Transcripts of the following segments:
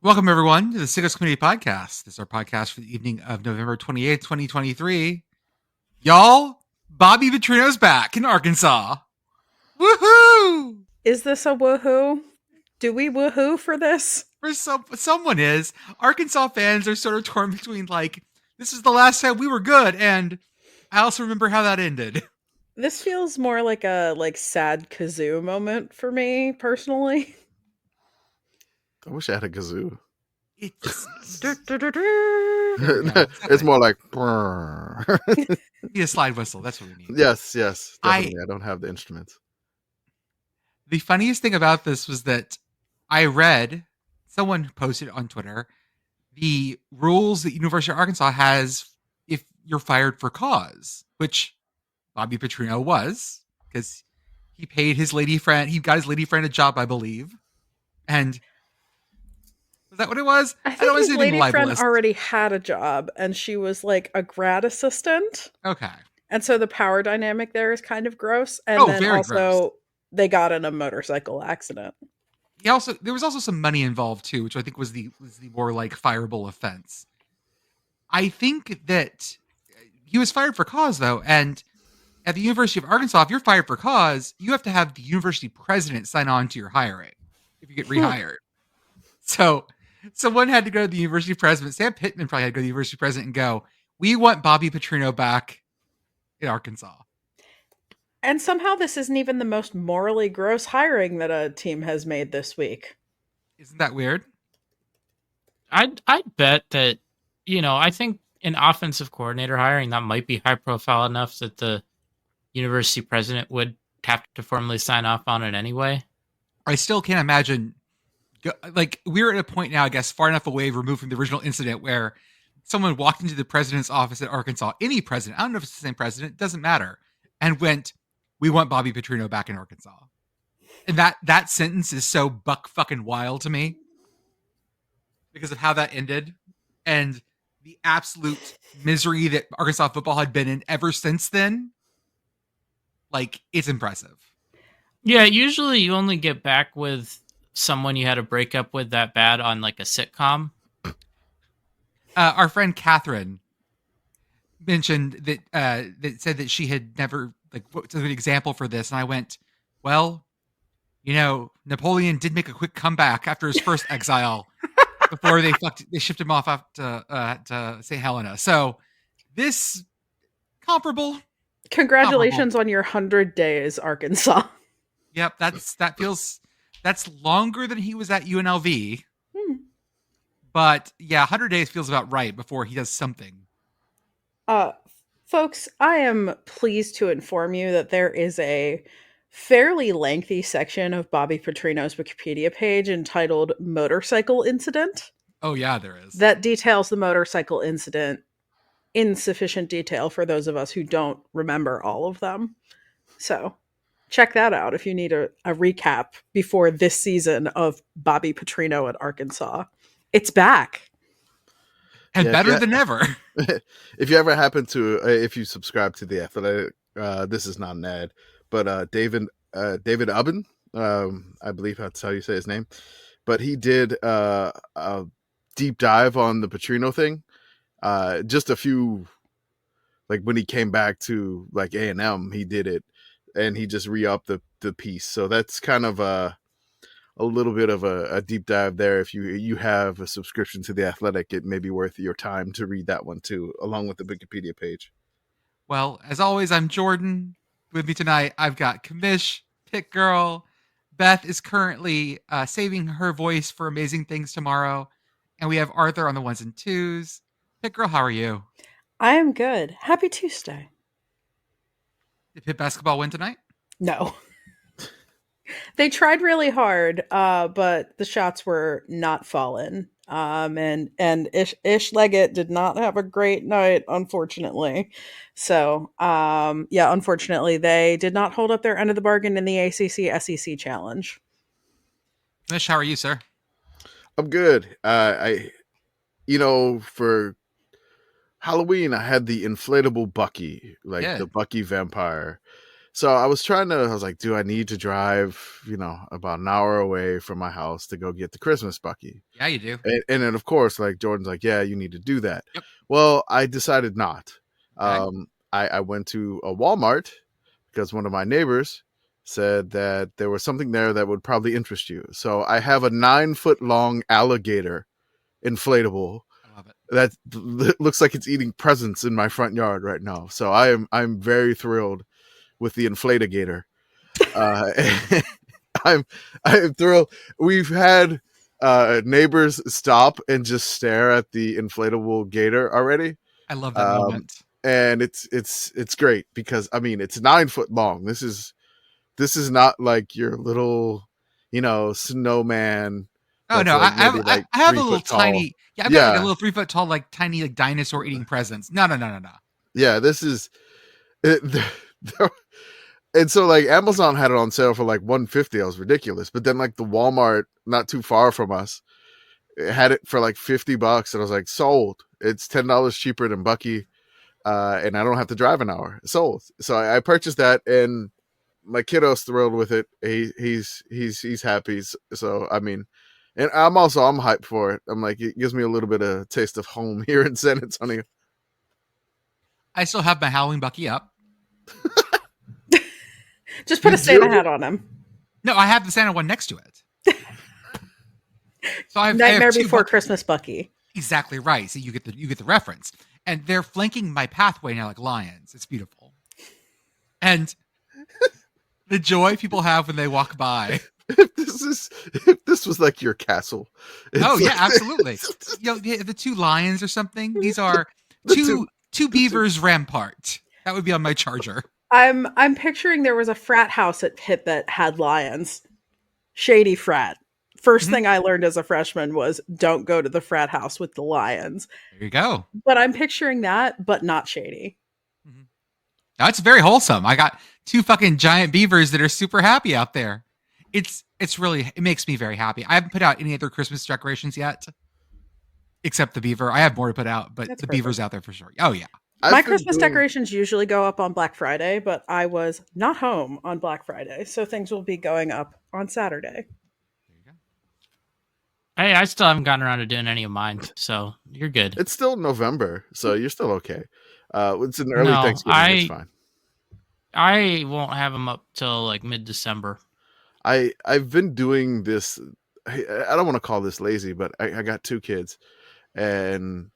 Welcome, everyone, to the Sickos Committee Podcast. This is our podcast for the evening of November 28th, 2023. Y'all, Bobby Petrino's back in Arkansas. Woohoo! Is this a woohoo? Do we woohoo for this? For someone is. Arkansas fans are sort of torn between, this is the last time we were good, and I also remember how that ended. This feels more like a sad kazoo moment for me, personally. I wish I had a kazoo. It's It's more like be a slide whistle. That's what we need. yes, definitely. I don't have the instruments. The funniest thing about this was that I read someone posted on Twitter the rules that University of Arkansas has if you're fired for cause, which Bobby Petrino was, because he paid his lady friend. He got his lady friend a job, I believe, and was that what it was? I think his lady friend already had a job, and she was like a grad assistant. Okay. And so the power dynamic there is kind of gross. And then also gross. They got in a motorcycle accident. There was also some money involved too, which I think was the more like fireable offense. I think that he was fired for cause though, and at the University of Arkansas, if you're fired for cause, you have to have the university president sign on to your hiring if you get rehired. So someone had to go to the university president. Sam Pittman probably had to go to the university president and go, "We want Bobby Petrino back in Arkansas." And somehow this isn't even the most morally gross hiring that a team has made this week. Isn't that weird? I'd bet that, I think an offensive coordinator hiring, that might be high profile enough that the university president would have to formally sign off on it anyway. I still can't imagine, we're at a point now, I guess, far enough away removed from the original incident where someone walked into the president's office at Arkansas, any president, I don't know if it's the same president, doesn't matter, and went, "We want Bobby Petrino back in Arkansas." And that sentence is so buck fucking wild to me because of how that ended and the absolute misery that Arkansas football had been in ever since then. It's impressive. Yeah, usually you only get back with someone you had a breakup with that bad on like a sitcom. Our friend Catherine mentioned that that said that she had never what's an example for this, and I went, well, Napoleon did make a quick comeback after his first exile before they shipped him off to St. Helena. So this comparable. Congratulations on your 100 days, Arkansas. Yep, that's longer than he was at UNLV. But yeah, 100 days feels about right before he does something. Folks, I am pleased to inform you that there is a fairly lengthy section of Bobby Petrino's Wikipedia page entitled Motorcycle Incident. Oh yeah, there is. That details the motorcycle incident in sufficient detail for those of us who don't remember all of them. So check that out if you need a recap before this season of Bobby Petrino at Arkansas. It's back. And better than ever. If you ever happen to, if you subscribe to The Athletic, this is not an ad, but David Ubben, I believe that's how you say his name, but he did a deep dive on the Petrino thing. Just a few, when he came back to A&M, he did it, and he just re-upped the piece. So that's kind of a little bit of a deep dive there. If you have a subscription to The Athletic, it may be worth your time to read that one too, along with the Wikipedia page. Well, as always, I'm Jordan. With me tonight, I've got Commish, Pitt Girl. Beth is currently saving her voice for amazing things tomorrow. And we have Arthur on the ones and twos. Pitt Girl, how are you? I am good. Happy Tuesday. Did Pitt basketball win tonight? No. They tried really hard, but the shots were not falling. And Ish Leggett did not have a great night, unfortunately. So, unfortunately, they did not hold up their end of the bargain in the ACC SEC challenge. Mish, how are you, sir? I'm good. For Halloween, I had the inflatable Bucky, the Bucky vampire. So I was like, do I need to drive, about an hour away from my house to go get the Christmas Bucky? Yeah, you do. And then, of course, like Jordan's like, yeah, you need to do that. Yep. Well, I decided not. Okay. I went to a Walmart because one of my neighbors said that there was something there that would probably interest you. So I have a 9-foot long alligator inflatable I love it. that looks like it's eating presents in my front yard right now. So I'm very thrilled with the inflatagator. I'm thrilled. We've had neighbors stop and just stare at the inflatable gator already. I love that moment. And it's great because I mean it's 9 foot long. This is not like your little, snowman. Oh no, like I have maybe like I have 3 a little foot tall. tiny. Yeah, I've got like a little 3 foot tall, like tiny, like dinosaur eating presents. No. Yeah, this is it, and so like Amazon had it on sale for like $150. That was ridiculous. But then like the Walmart not too far from us, it had it for like $50, and I was like, sold. It's $10 cheaper than Bucky, and I don't have to drive an hour. Sold. So I purchased that, and my kiddo's thrilled with it. He's happy. So I mean, and I'm hyped for it. I'm like, it gives me a little bit of taste of home here in San Antonio. I still have my Halloween Bucky up. Just put a Santa hat on him. No, I have the Santa one next to it. So I have Nightmare two Before Bucky. Christmas Bucky. Exactly right. So you get the reference, and they're flanking my pathway now like lions. It's beautiful, and the joy people have when they walk by. If this was like your castle. Oh yeah, absolutely. The two lions or something. These are two beavers rampart. That would be on my charger. I'm picturing there was a frat house at Pitt that had lions. Shady frat. First thing I learned as a freshman was don't go to the frat house with the lions. There you go. But I'm picturing that, but not shady. Mm-hmm. That's very wholesome. I got 2 fucking giant beavers that are super happy out there. It makes me very happy. I haven't put out any other Christmas decorations yet, except the beaver. I have more to put out, but That's the perfect. beaver's out there for sure. Oh yeah. My Christmas decorations usually go up on Black Friday, but I was not home on Black Friday, so things will be going up on Saturday. There you go. Hey, I still haven't gotten around to doing any of mine, so you're good. It's still November, so you're still okay. It's an early Thanksgiving. It's fine. I won't have them up till like mid-December. I've been doing this. I don't want to call this lazy, but I got 2 kids, and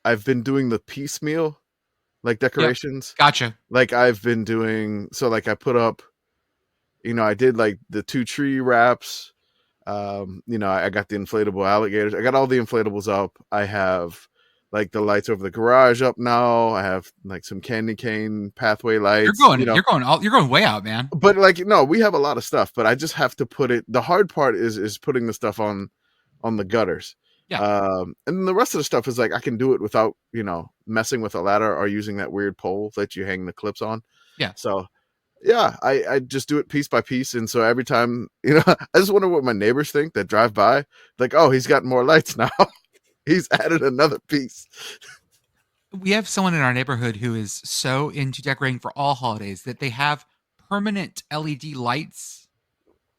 I've been doing the piecemeal, like decorations. Yep. Gotcha. Like I've been doing, so like I put up, I did like the 2 tree wraps. I got the inflatable alligators. I got all the inflatables up. I have like the lights over the garage up now. I have like some candy cane pathway lights. You're going way out, man. But like, no, we have a lot of stuff, but I just have to put it. The hard part is putting the stuff on the gutters. Yeah. And the rest of the stuff is like, I can do it without, messing with a ladder or using that weird pole that you hang the clips on. Yeah. So yeah, I just do it piece by piece. And so every time, I just wonder what my neighbors think that drive by, like, oh, he's got more lights now. He's added another piece. We have someone in our neighborhood who is so into decorating for all holidays that they have permanent LED lights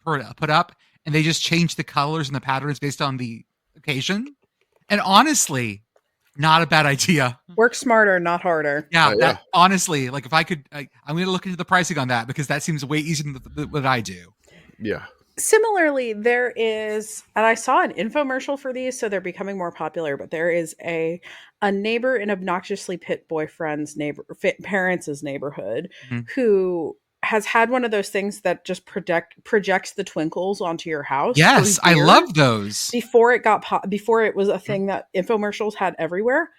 put up, and they just change the colors and the patterns based on the occasion. And honestly, not a bad idea. Work smarter, not harder. Yeah, honestly, like if I could, I'm going to look into the pricing on that because that seems way easier than what I do. Yeah. Similarly, there is, and I saw an infomercial for these, so they're becoming more popular, but there is a neighbor in obnoxiously Pitt boyfriend's parents' neighborhood who has had one of those things that just projects the twinkles onto your house. Yes, I love those. Before it was a thing that infomercials had everywhere.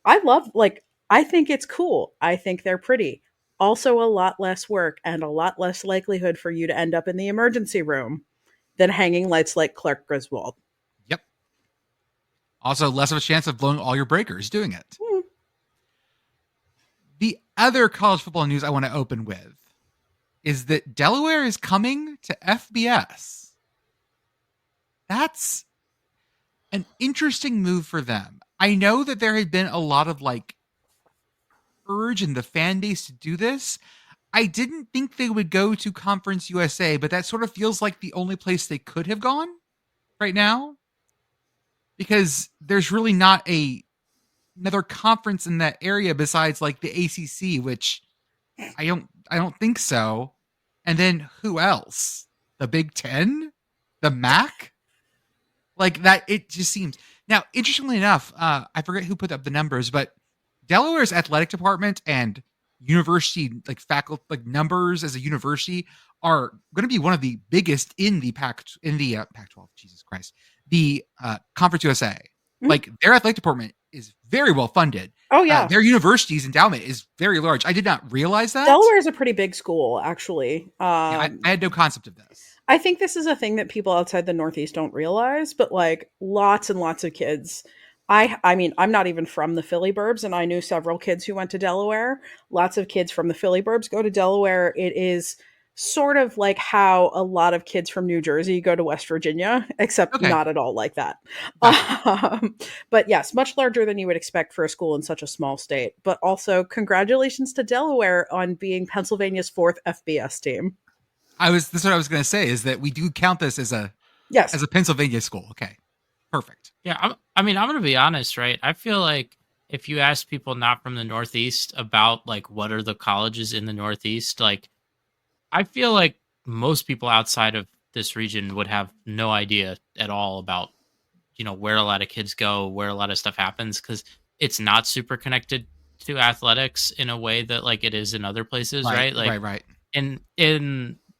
I think it's cool. I think they're pretty. Also a lot less work and a lot less likelihood for you to end up in the emergency room than hanging lights like Clark Griswold. Yep. Also less of a chance of blowing all your breakers doing it. The other college football news I want to open with is that Delaware is coming to FBS. That's an interesting move for them. I know that there had been a lot of urge in the fan base to do this. I didn't think they would go to Conference USA, but that sort of feels like the only place they could have gone right now, because there's really not another conference in that area besides like the ACC, which I don't think so. And then who else? The Big Ten, the MAC, like that. It just seems. Now, interestingly enough, I forget who put up the numbers, but Delaware's athletic department and university like faculty like numbers as a university are going to be one of the biggest in the Pac-12. Jesus Christ, the Conference USA. Mhm. Like their athletic department is very well funded. Oh yeah, Their university's endowment is very large. I did not realize that. Delaware is a pretty big school, actually. Yeah, I had no concept of this. I think this is a thing that people outside the Northeast don't realize, but like lots and lots of kids. I mean, I'm not even from the Philly burbs, and I knew several kids who went to Delaware. Lots of kids from the Philly burbs go to Delaware. It is sort of like how a lot of kids from New Jersey go to West Virginia, except Okay. not at all like that. Gotcha. But yes, much larger than you would expect for a school in such a small state. But also, congratulations to Delaware on being Pennsylvania's 4th FBS team. That's what I was going to say, is that we do count this as a Yes. Pennsylvania school. Okay. Perfect. Yeah, I'm going to be honest, right? I feel like if you ask people not from the Northeast about like what are the colleges in the Northeast, like I feel like most people outside of this region would have no idea at all about, where a lot of kids go, where a lot of stuff happens, because it's not super connected to athletics in a way that like it is in other places, right? Like right. in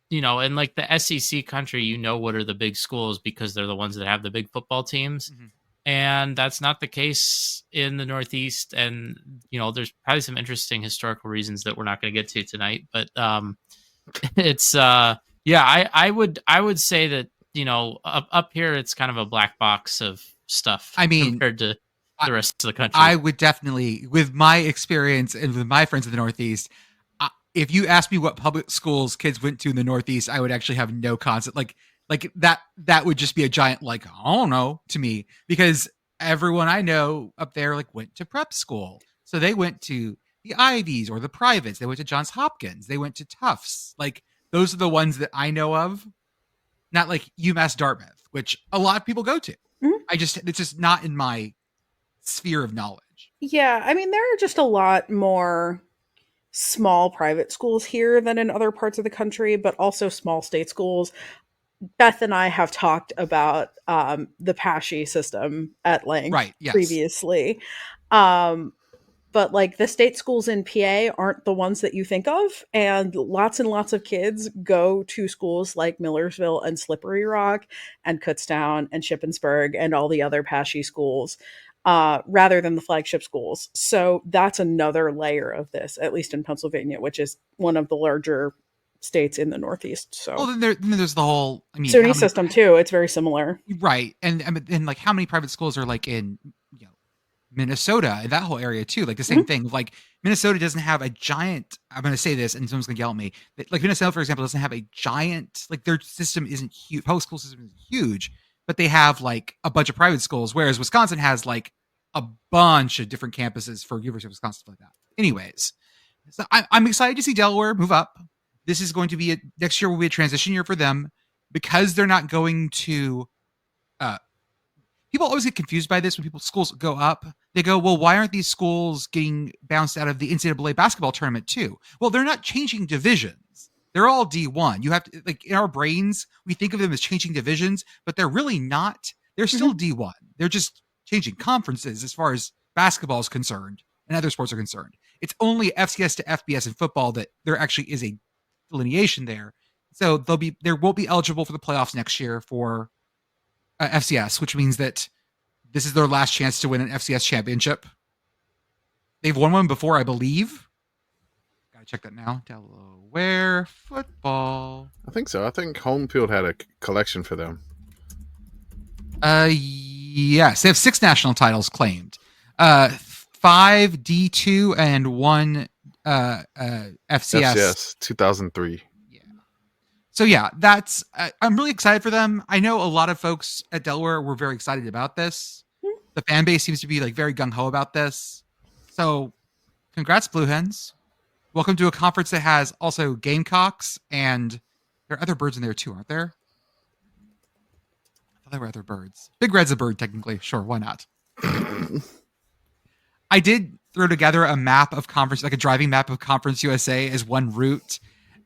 like the SEC country, what are the big schools because they're the ones that have the big football teams. Mhm. And that's not the case in the Northeast. And, there's probably some interesting historical reasons that we're not going to get to tonight. But it's, I would say that, up here, it's kind of a black box of stuff. I mean, compared to the rest of the country. I would definitely, with my experience and with my friends in the Northeast, if you ask me what public schools kids went to in the Northeast, I would actually have no concept. Like that would just be a giant, like, I don't know, to me, because everyone I know up there like went to prep school. So they went to the Ivies or the privates. They went to Johns Hopkins. They went to Tufts. Like those are the ones that I know of. Not like UMass Dartmouth, which a lot of people go to. Mhm. It's just not in my sphere of knowledge. Yeah, I mean, there are just a lot more small private schools here than in other parts of the country, but also small state schools. Beth and I have talked about the PASHE system at length Right, yes. previously. But like the state schools in PA aren't the ones that you think of. And lots of kids go to schools like Millersville and Slippery Rock and Kutztown and Shippensburg and all the other PASHE schools rather than the flagship schools. So that's another layer of this, at least in Pennsylvania, which is one of the larger states in the Northeast. So Well, then there's the whole, I mean, SUNY system too. It's very similar. right? And like how many private schools are like in Minnesota and that whole area too? Like the same thing. Like Minnesota doesn't have a giant. I'm going to say this, and someone's going to yell at me. Like Minnesota, for example, doesn't have a giant. Like their system isn't huge. Public school system isn't huge, but they have like a bunch of private schools. Whereas Wisconsin has like a bunch of different campuses for University of Wisconsin, stuff like that. Anyways, so I'm excited to see Delaware move up. This is going to be next year will be a transition year for them because they're not going to. People always get confused by this when schools go up. They go, well, why aren't these schools getting bounced out of the NCAA basketball tournament too? Well, they're not changing divisions. They're all D1. You have to, like, in our brains, we think of them as changing divisions, but they're really not. They're still D1. They're just changing conferences as far as basketball is concerned and other sports are concerned. It's only FCS to FBS in football that there actually is a delineation there. So they won't be eligible for the playoffs next year for FCS, which means that this is their last chance to win an FCS championship. They've won one before, I believe. Gotta check that now. Delaware football. I think so. I think home field had a collection for them. Yes, they have 6 national titles claimed. 5 D2 and 1 FCS 2003. So yeah, that's I'm really excited for them. I know a lot of folks at Delaware were very excited about this. The fan base seems to be like very gung ho about this. So, congrats, Blue Hens. Welcome to a conference that has also Gamecocks, and there are other birds in there too, aren't there? I thought there were other birds. Big Red's a bird, technically. Sure, why not? I did throw together a map of conference, like a driving map of Conference USA as one route,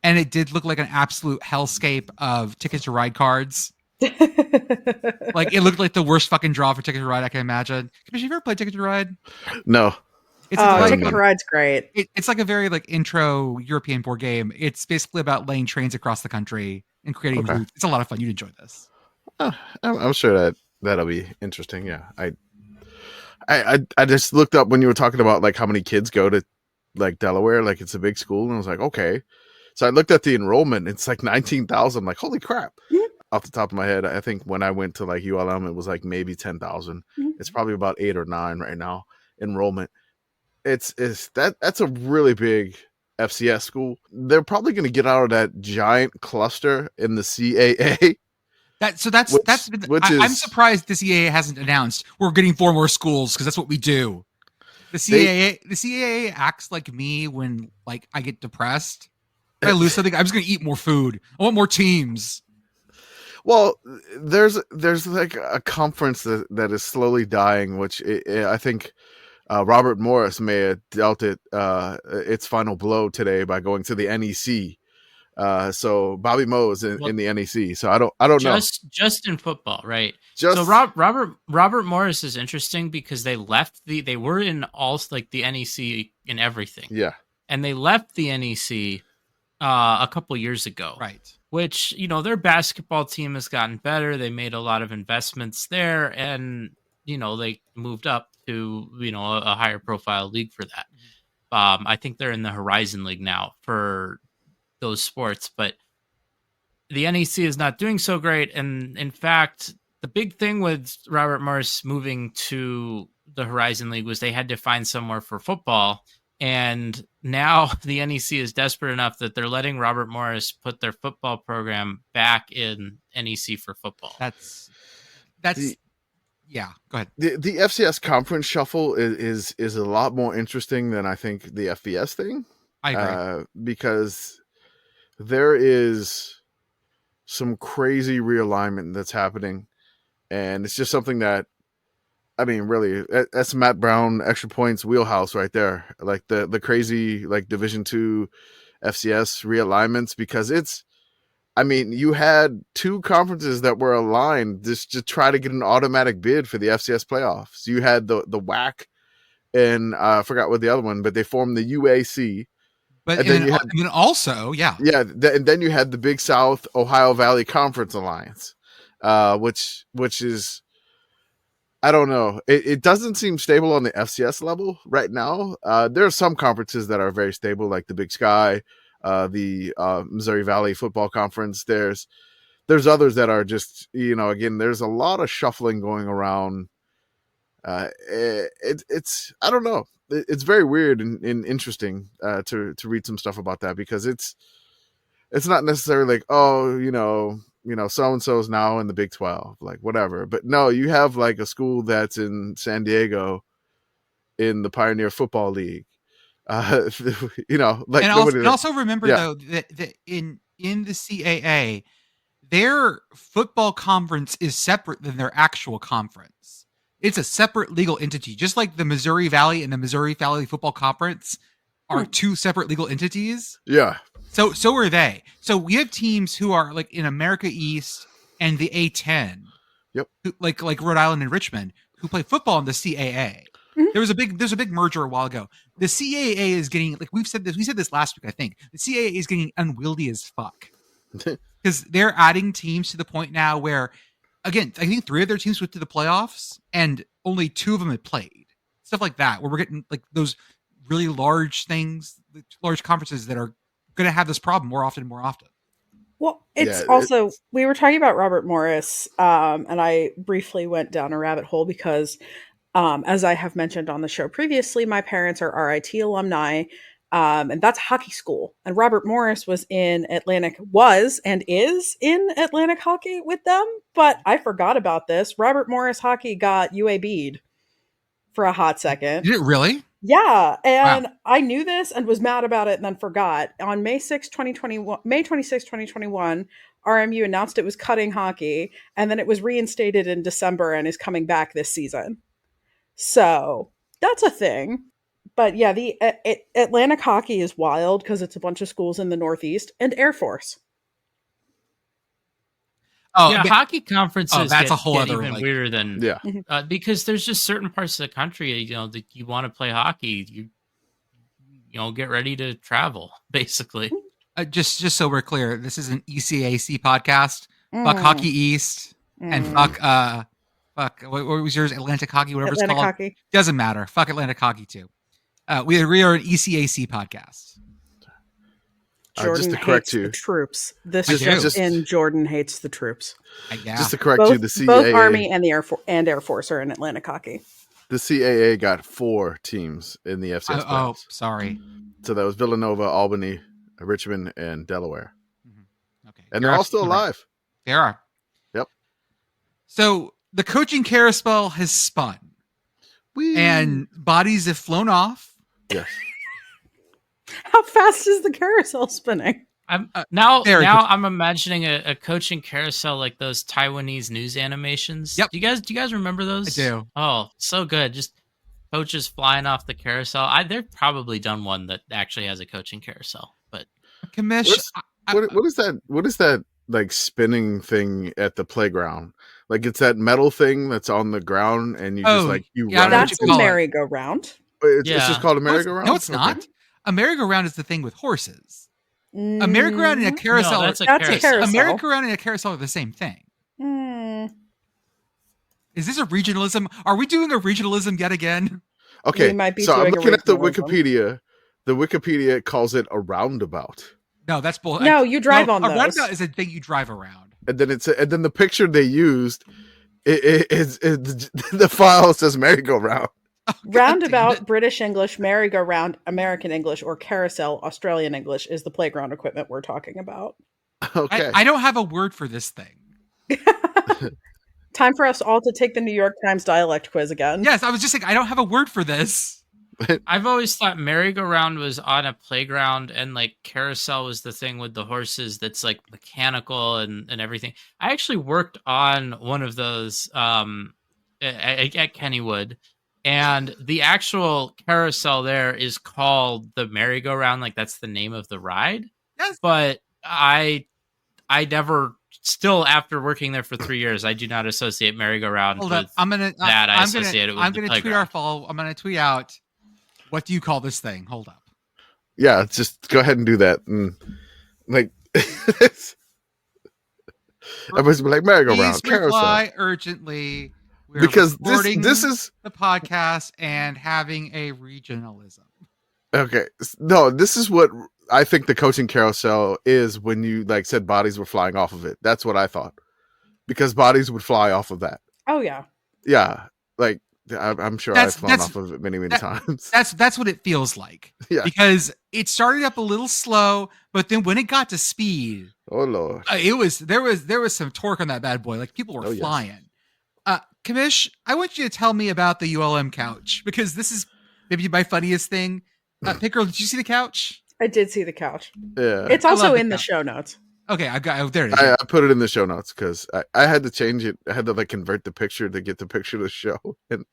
and it did look like an absolute hellscape of Ticket to Ride cards. Like, it looked like the worst fucking draw for Ticket to Ride I can imagine. Have you ever played Ticket to Ride? No. It's Ticket to Ride's great. It's like a very like intro European board game. It's basically about laying trains across the country and creating routes. It's a lot of fun. You'd enjoy this. I'm sure that'll be interesting. Yeah, I just looked up when you were talking about like how many kids go to like Delaware, like it's a big school, and I was like, okay. So I looked at the enrollment. It's like 19,000. Like, holy crap! Off the top of my head, I think when I went to like ULM, it was like maybe 10,000. It's probably about 8 or 9 right now enrollment. That's a really big FCS school. They're probably going to get out of that giant cluster in the CAA. I'm surprised the CAA hasn't announced we're getting 4 more schools because that's what we do. The CAA acts like me when like I get depressed. If I lose something, I'm just going to eat more food. I want more teams. Well, there's like a conference that is slowly dying, which I think Robert Morris may have dealt it its final blow today by going to the NEC. So Bobby Moe is in the NEC. So I don't know. Just in football, right? So Robert Morris is interesting because they were in all like the NEC in everything. Yeah. And they left the NEC a couple years ago. Right. Which, their basketball team has gotten better. They made a lot of investments there, and they moved up to a higher profile league for that. I think they're in the Horizon League now for those sports, but the NEC is not doing so great. And in fact, the big thing with Robert Morris moving to the Horizon League was they had to find somewhere for football. And now the NEC is desperate enough that they're letting Robert Morris put their football program back in NEC for football. Yeah, go ahead. The FCS conference shuffle is a lot more interesting than I think the FBS thing. I agree. Because there is some crazy realignment that's happening, and it's just something that, I mean, really, that's Matt Brown extra points wheelhouse right there. Like the crazy like Division II FCS realignments, because you had 2 conferences that were aligned just to try to get an automatic bid for the FCS playoffs. You had the WAC, and I forgot what the other one, but they formed the UAC. But and then you and then you had the Big South Ohio Valley Conference Alliance, which is, I don't know. It doesn't seem stable on the FCS level right now. There are some conferences that are very stable, like the Big Sky, the Missouri Valley Football Conference. There's others that are just, again, there's a lot of shuffling going around. It's I don't know. It's very weird and interesting to read some stuff about that, because it's not necessarily like, so and so is now in the Big 12, like whatever. But no, you have like a school that's in San Diego in the Pioneer Football League. Like, and also remember though that in the CAA, their football conference is separate than their actual conference. It's a separate legal entity, just like the Missouri Valley and the Missouri Valley Football Conference are 2 separate legal entities. Yeah. So are they. So we have teams who are like in America East and the A10. Yep. Who, like Rhode Island and Richmond, who play football in the CAA. Mm-hmm. There's a big merger a while ago. The CAA is getting, like we said this last week, I think. The CAA is getting unwieldy as fuck. Because they're adding teams to the point now where, again, I think 3 of their teams went to the playoffs and only 2 of them had played. Stuff like that, where we're getting like those really large things, large conferences that are going to have this problem more often. Well, we were talking about Robert Morris, and I briefly went down a rabbit hole because, as I have mentioned on the show previously, my parents are RIT alumni, and that's a hockey school. And Robert Morris was and is in Atlantic hockey with them. But I forgot about this. Robert Morris hockey got UAB'd for a hot second. Did it really? Yeah, Wow. and I knew this and was mad about it and then forgot. On May 26, 2021, RMU announced it was cutting hockey, and then it was reinstated in December and is coming back this season. So, that's a thing. But yeah, the Atlantic hockey is wild because it's a bunch of schools in the Northeast and Air Force. Oh, Yeah, hockey conferences that's a get, whole get other even like. weirder than Yeah. because there's just certain parts of the country, that you want to play hockey. Get ready to travel, basically. Just so we're clear, this is an ECAC podcast. Fuck Mm, Hockey East and mm. fuck what was yours? Atlantic Hockey, whatever Atlantic it's called. hockey. Doesn't matter. Fuck Atlantic Hockey too. We are an ECAC podcast. Jordan just to correct hates you. the troops. This I just do. in Jordan hates the troops. Yeah. Just to correct Both, you, the CAA, both Army and the Air Force are in Atlantic hockey. the CAA got 4 teams in the FCS playoffs. Sorry. So that was Villanova, Albany, Richmond, and Delaware. Okay. And they're all still alive. They are. Yep. So the coaching carousel has spun. Whee! And bodies have flown off. Yes. How fast is the carousel spinning? Now I'm imagining a coaching carousel like those Taiwanese news animations. Yep. Do you guys remember those? I do. Oh, so good. Just coaches flying off the carousel. They've probably done one that actually has a coaching carousel. But Commish. What is that? What is that like spinning thing at the playground? Like it's that metal thing that's on the ground and you just like you run. That's a merry-go-round. It's just called a merry-go-round? No, it's not. Okay. A merry-go-round is the thing with horses. A merry-go-round and a carousel. No, that's a carousel. A merry-go-round and a carousel are the same thing. Is this a regionalism? Are we doing a regionalism yet again? Okay, so I'm looking at the Wikipedia. The Wikipedia calls it a roundabout. No, that's bull. No, you drive on those. A roundabout is a thing you drive around. And then then the picture they used, the file says merry-go-round. Oh, roundabout, British English, merry-go-round, American English, or carousel, Australian English, is the playground equipment we're talking about. Okay. I don't have a word for this thing. Time for us all to take the New York Times dialect quiz again. Yes, I was just saying, I don't have a word for this. I've always thought merry-go-round was on a playground and like carousel was the thing with the horses that's like mechanical and everything. I actually worked on one of those at Kennywood. And the actual carousel there is called the merry-go-round, like that's the name of the ride. Yes. But I never, still after working there for 3 years, I do not associate merry-go-round with I'm gonna tweet our follow. I'm gonna tweet out. What do you call this thing? Hold up. Yeah, just go ahead and do that. And like, everybody's like merry-go-round, Please reply urgently. Because this is the podcast and having a regionalism. Okay. No, this is what I think the coaching carousel is when you like said bodies were flying off of it. That's what I thought. Because bodies would fly off of that. Oh yeah. Yeah. Like I'm sure I've flown off of it many times. That's what it feels like. Yeah. Because it started up a little slow, but then when it got to speed, oh Lord. There was some torque on that bad boy. Like people were flying. Yes. Commish, I want you to tell me about the ULM couch because this is maybe my funniest thing. Pitt Girl, did you see the couch? I did see the couch. Yeah, it's also in the show notes. Okay, there it is. I put it in the show notes because I had to change it. I had to like convert the picture to get the picture to show and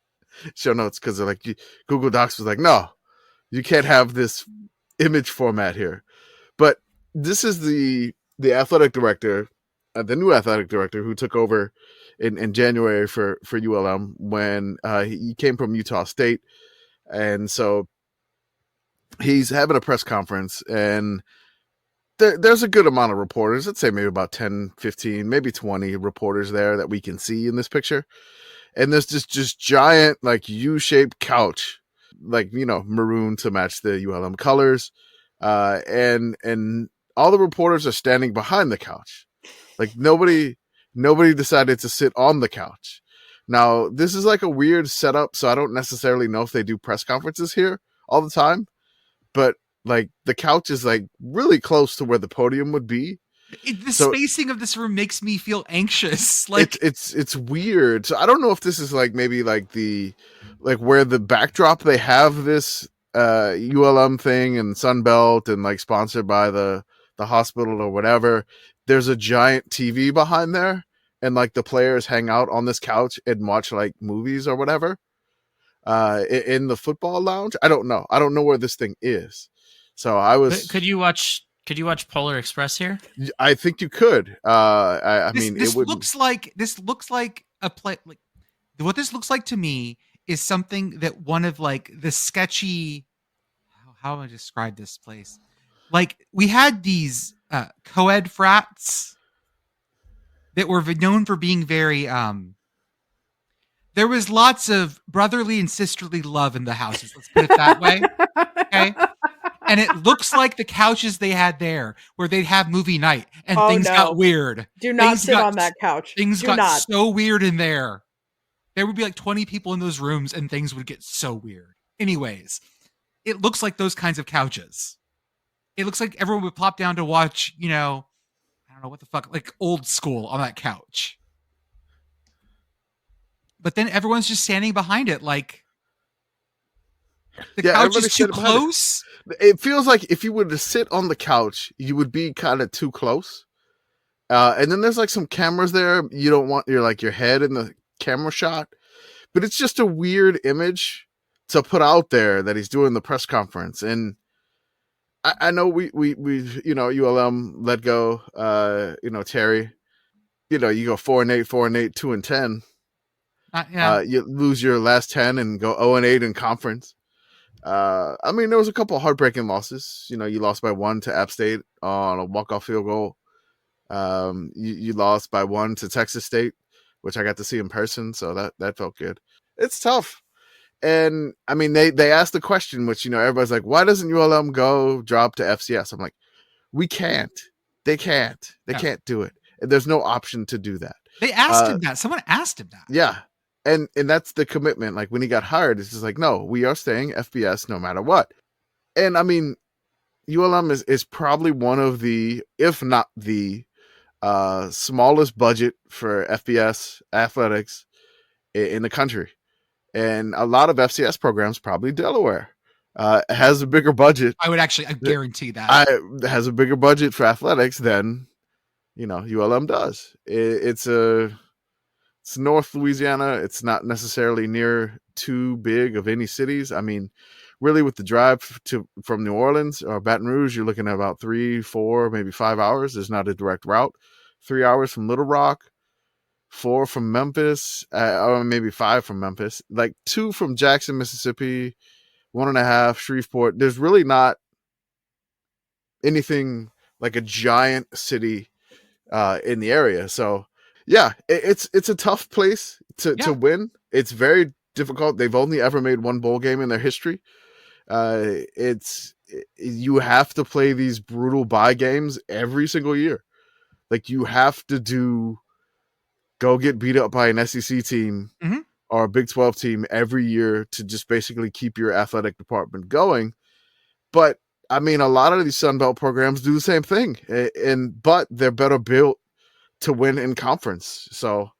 show notes because like Google Docs was like, no, you can't have this image format here. But this is the athletic director, the new athletic director who took over in January for ULM when he came from Utah State. And so he's having a press conference and there's a good amount of reporters. Let's say maybe about 10, 15, maybe 20 reporters there that we can see in this picture. And there's just giant like U-shaped couch, like, maroon to match the ULM colors. And all the reporters are standing behind the couch. Like nobody decided to sit on the couch. Now, this is like a weird setup, so I don't necessarily know if they do press conferences here all the time, but like the couch is like really close to where the podium would be. The So spacing of this room makes me feel anxious. Like it's weird. So I don't know if this is like maybe like where the backdrop they have this ULM thing and Sunbelt and like sponsored by the hospital or whatever. There's a giant TV behind there, and like the players hang out on this couch and watch like movies or whatever. In the football lounge. I don't know. I don't know where this thing is. So I was. Could you watch Polar Express here? I think you could. I mean, this it would. looks like a play. Like what this looks like to me is something that one of like the sketchy. How do I describe this place? Like we had these co-ed frats that were known for being very there was lots of brotherly and sisterly love in the houses. Let's put it that way. Okay. And it looks like the couches they had there where they'd have movie night and things got weird. Do not sit on that couch. Things got so weird in there. There would be like 20 people in those rooms and things would get so weird. Anyways, it looks like those kinds of couches. It looks like everyone would plop down to watch, I don't know what the fuck, like old school on that couch. But then everyone's just standing behind it like the couch is too close. It feels like if you were to sit on the couch, you would be kind of too close. And then there's like some cameras there. You don't want your head in the camera shot. But it's just a weird image to put out there that he's doing the press conference. And I know we ULM let go, Terry. You go 4-8, 4-8, 2-10. Yeah. You lose your last 10 and go 0-8 in conference. I mean, there was a couple of heartbreaking losses. You lost by 1 to App State on a walk-off field goal. You lost by 1 to Texas State, which I got to see in person, so that felt good. It's tough. And I mean, they asked the question, which everybody's like, why doesn't ULM go drop to FCS? I'm like, we can't. They can't. They can't do it. There's no option to do that. They asked him that. Someone asked him that. Yeah. And that's the commitment. Like when he got hired, it's just like, no, we are staying FBS no matter what. And I mean, ULM is probably one of the, if not the smallest budget for FBS athletics in the country. And a lot of FCS programs, probably Delaware, has a bigger budget. I guarantee that. Has a bigger budget for athletics than, ULM does. It's North Louisiana. It's not necessarily near too big of any cities. I mean, really with the drive from New Orleans or Baton Rouge, you're looking at about 3, 4, maybe 5 hours. There's not a direct route. 3 hours from Little Rock, 4 from Memphis, or maybe 5 from Memphis, like 2 from Jackson, Mississippi, 1.5 Shreveport. There's really not anything like a giant city in the area. So yeah, it's a tough place to win. It's very difficult. They've only ever made 1 bowl game in their history. You have to play these brutal bye games every single year. Like you have to go get beat up by an SEC team or a Big 12 team every year to just basically keep your athletic department going. But I mean, a lot of these Sun Belt programs do the same thing, but they're better built to win in conference. So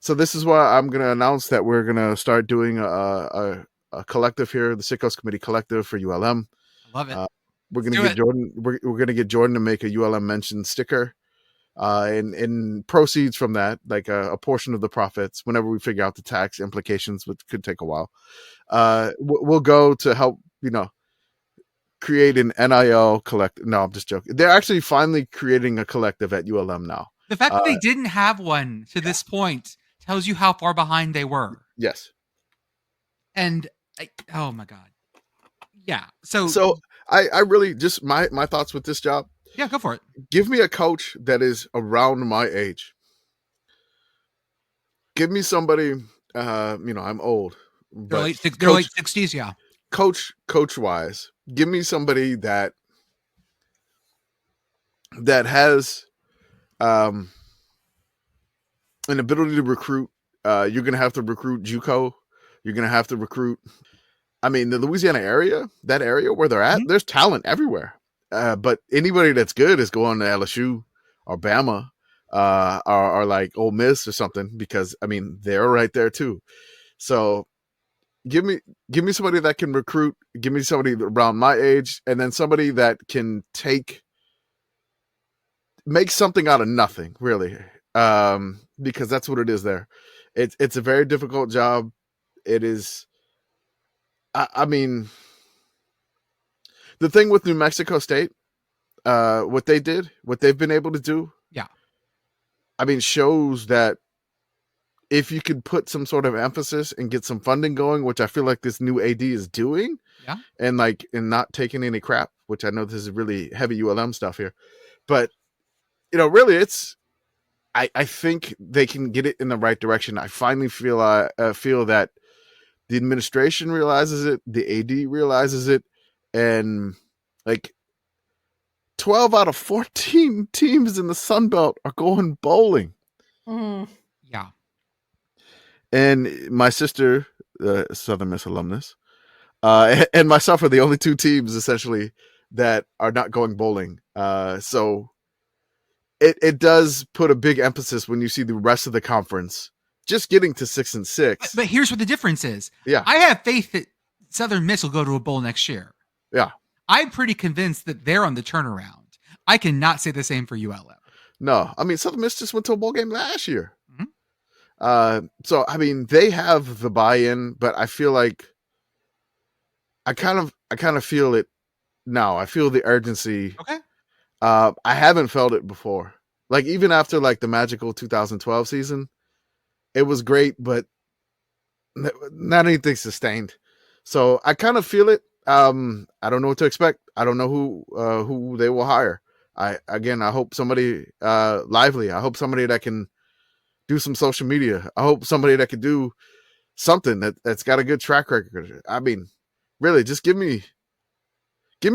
this is why I'm going to announce that we're going to start doing a collective here, the Sickos Committee Collective for ULM. I love it. We're going to get Jordan. We're going to get Jordan to make a ULM mention sticker. And proceeds from that, like a portion of the profits, whenever we figure out the tax implications, which could take a while, we'll go to help, create an NIL collective. No, I'm just joking. They're actually finally creating a collective at ULM now. The fact that they didn't have one to this point tells you how far behind they were. Yes. And oh my God. Yeah. So I really just my thoughts with this job. Yeah, go for it. Give me a coach that is around my age. Give me somebody, I'm old. They're late 60s, yeah. Coach wise, give me somebody that has an ability to recruit. You're going to have to recruit JUCO. You're going to have to recruit. I mean, the Louisiana area, that area where they're at, there's talent everywhere. But anybody that's good is going to LSU. or Bama, or like Ole Miss or something, because I mean they're right there too. So give me somebody that can recruit. Give me somebody around my age, and then somebody that can make something out of nothing, really, because that's what it is there. It's a very difficult job. It is. I mean, the thing with New Mexico State, what they've been able to do, Yeah. I mean, shows that if you could put some sort of emphasis and get some funding going, which I feel like this new AD is doing, Yeah. and not taking any crap, which I know this is really heavy ULM stuff here, but really, I think they can get it in the right direction. I finally feel that the administration realizes it, the AD realizes it, and like 12 out of 14 teams in the Sun Belt are going bowling. Mm. Yeah. And my sister, Southern Miss alumnus, and myself are the only two teams essentially that are not going bowling. So it does put a big emphasis when you see the rest of the conference just getting to 6-6. But here's what the difference is. Yeah. I have faith that Southern Miss will go to a bowl next year. Yeah. I'm pretty convinced that they're on the turnaround. I cannot say the same for ULM. No, I mean, Southern Miss just went to a bowl game last year. Mm-hmm. So, I mean, they have the buy-in, but I feel like I kind of feel it now. I feel the urgency. Okay. I haven't felt it before. Like, even after like the magical 2012 season, it was great, but not anything sustained. So I kind of feel it. I don't know what to expect. I don't know who they will hire. I hope somebody lively. I hope somebody that can do some social media. I hope somebody that can do something that's got a good track record. I mean, really, just give me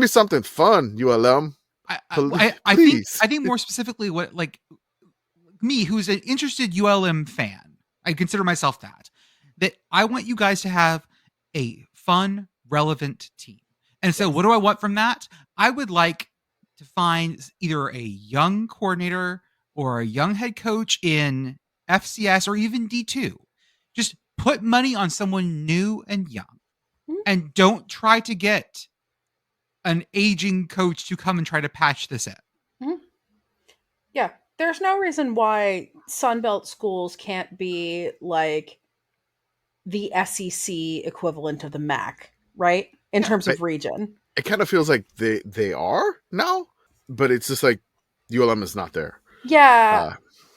something fun, ULM. I think more specifically, what, like, me, who's an interested ULM fan, I consider myself that I want you guys to have a fun, relevant team. And so what do I want from that? I would like to find either a young coordinator or a young head coach in FCS or even D2. Just put money on someone new and young, and don't try to get an aging coach to come and try to patch this in. Mm-hmm. Yeah. There's no reason why Sunbelt schools can't be like the SEC equivalent of the MAC, right? In terms of region. It kind of feels like they are now, but it's just like ULM is not there. Yeah.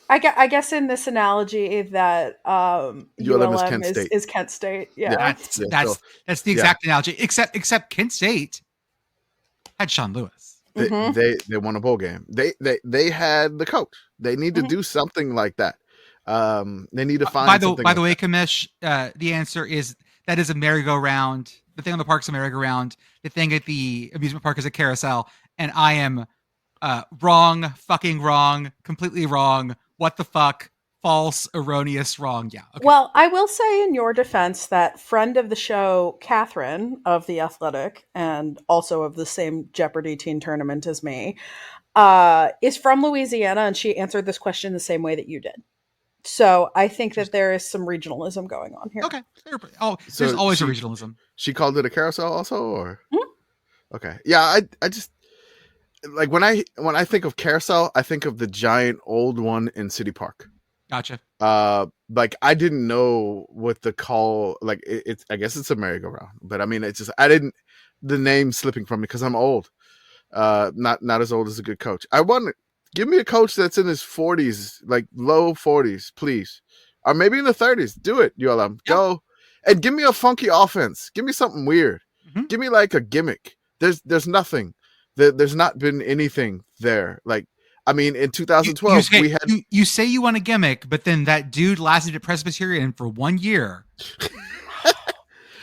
I guess in this analogy that ULM is Kent State. Yeah. That's the exact analogy. Except Kent State had Sean Lewis. They won a bowl game. They had the coach. They need to do something like that. They need to find. By the way, Commish, the answer is that is a merry-go-round. The thing on the park is a merry-go-round. The thing at the amusement park is a carousel, and I am wrong, fucking wrong, completely wrong. What the fuck? False, erroneous, wrong. Yeah. Okay. Well, I will say in your defense that friend of the show, Catherine of The Athletic, and also of the same Jeopardy teen tournament as me, is from Louisiana, and she answered this question the same way that you did. So I think that there is some regionalism going on here. Okay. There's always a regionalism. She called it a carousel also, or? Mm-hmm. Okay. Yeah, I just like when I think of carousel, I think of the giant old one in City Park. Gotcha. Like I didn't know what the call, like it's I guess it's a merry-go-round, but I mean it's just the name slipping from me because I'm old. Not as old as a good coach. Give me a coach that's in his 40s, like low 40s, please. Or maybe in the 30s. Do it, ULM. Yeah. Go. And give me a funky offense. Give me something weird. Mm-hmm. Give me like a gimmick. There's nothing. There's not been anything there. Like, I mean, in 2012, we had... You say you want a gimmick, but then that dude lasted at Presbyterian for 1 year.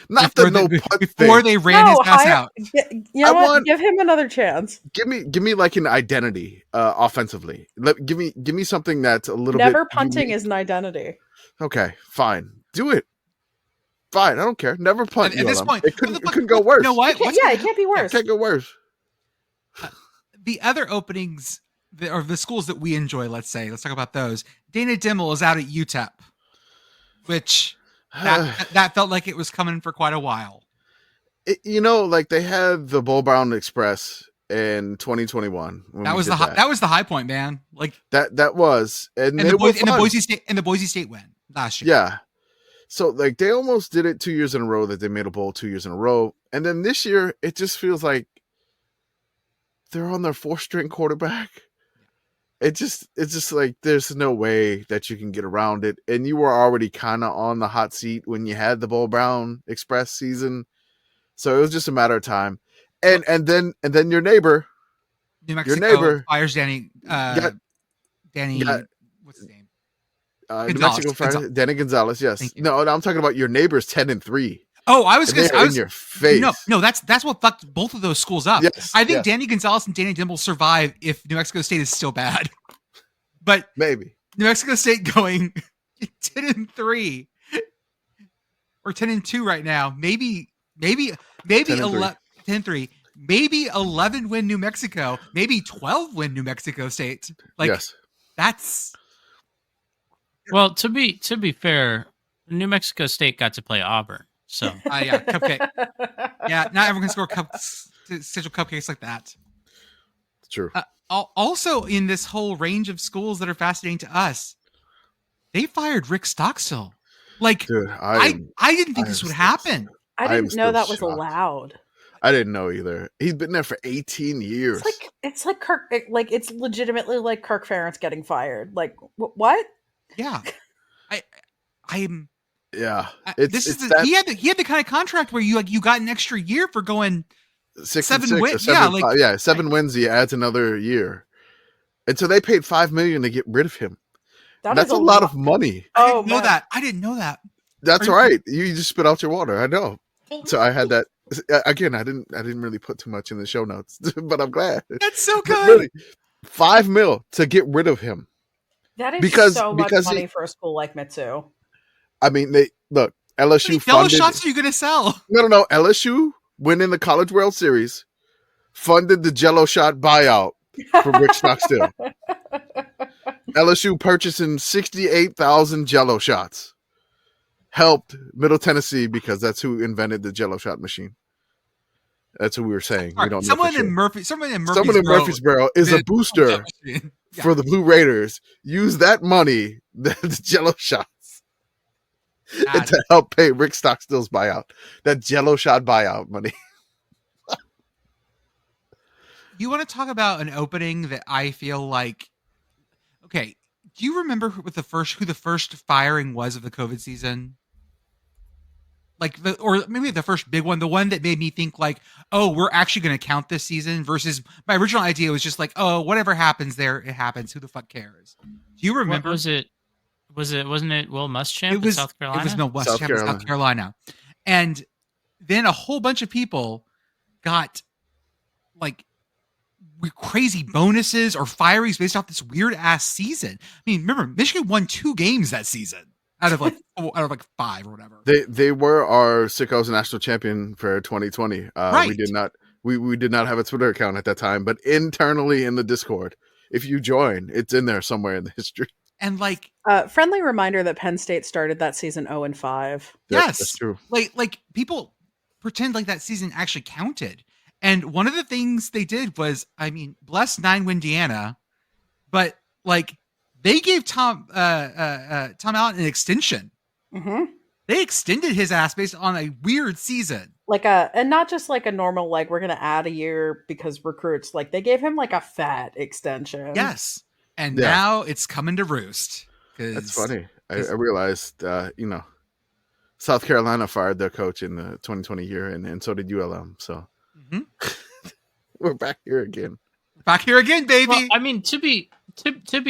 Not the no punt before they ran his ass out. You know what? Give him another chance. Give me like an identity offensively. Give me something that's a little Never bit punting unique. Is an identity. Okay, fine. Do it. Fine, I don't care. Never punt. At this point, it couldn't go worse. You know what? It can't be worse. It can't go worse. The other openings the schools that we enjoy, let's talk about those. Dana Dimmel is out at UTEP, which that felt like it was coming for quite a while. Like they had the Bull Brown Express in 2021. That was the high point, man. Like that was, and the Boise State win last year. Yeah. So like they almost did it 2 years in a row that they made a bowl 2 years in a row. And then this year it just feels like they're on their 4th-string quarterback. It's just like there's no way that you can get around it. And you were already kind of on the hot seat when you had the Bull Brown Express season. So it was just a matter of time. And then your neighbor, New Mexico, fires Danny what's his name? New Mexico fires Danny Gonzalez. Yes. No, I'm talking about your neighbor's 10-3. Oh, I was in your face. No, that's what fucked both of those schools up. Yes, I think Danny Gonzalez and Danny Dimble survive if New Mexico State is still bad. But maybe New Mexico State going 10-3 or 10-2 right now. Maybe 10-3. Maybe 11 win New Mexico. Maybe 12 win New Mexico State. Like yes. That's well. To be fair, New Mexico State got to play Auburn. So yeah, cupcake. Yeah, not everyone can score schedule cupcakes like that. True. Also, in this whole range of schools that are fascinating to us, they fired Rick Stockstill. Like, dude, I didn't think this would happen. I didn't know that was allowed. I didn't know either. He's been there for 18 years. It's like Kirk. Like it's legitimately like Kirk Ferentz getting fired. Like what? Yeah, I'm. Yeah, he had the kind of contract where you got an extra year for going 7 wins. Yeah, 7 wins. He adds another year, and so they paid $5 million to get rid of him. That's a lot of money. I didn't know that. That's right. You just spit out your water. I know. So I had that again. I didn't really put too much in the show notes, but I'm glad. That's so good. Really, $5 million to get rid of him. That is so much money for a school like Mitsu. I mean, look. LSU funded. How many shots are you going to sell? No. LSU winning the College World Series funded the Jello shot buyout from Rick Stockstill. LSU purchasing 68,000 Jello shots helped Middle Tennessee because that's who invented the Jello shot machine. That's what we were saying. We don't know someone in Murfreesboro is a booster for the Blue Raiders. Use that money, the Jello shots, to help pay Rick Stockstill's buyout. That Jello shot buyout money. You want to talk about an opening that I feel like? Okay, do you remember who the first firing was of the COVID season? Or maybe the first big one, the one that made me think like, oh, we're actually going to count this season versus my original idea was just like, oh, whatever happens there, it happens. Who the fuck cares? Do you remember? Wasn't it Will Muschamp in South Carolina? It was no Muschamp in South Carolina. And then a whole bunch of people got like crazy bonuses or firings based off this weird ass season. I mean, remember Michigan won 2 games that season out of 5 or whatever. They were our Sickos national champion for 2020. Right. We did not have a Twitter account at that time, but internally in the Discord, if you join, it's in there somewhere in the history. And like friendly reminder that Penn State started that season 0-5. Yes, that's true. Like people pretend like that season actually counted. And one of the things they did was, I mean, bless 9-win Indiana, but like they gave Tom Allen an extension. Mm-hmm. They extended his ass based on a weird season. And not just like a normal, like we're going to add a year because recruits, like they gave him like a fat extension. Yes. And now it's coming to roost. That's funny. I realized, South Carolina fired their coach in the 2020 year, and so did ULM. So we're back here again. Back here again, baby. Well, I mean, to be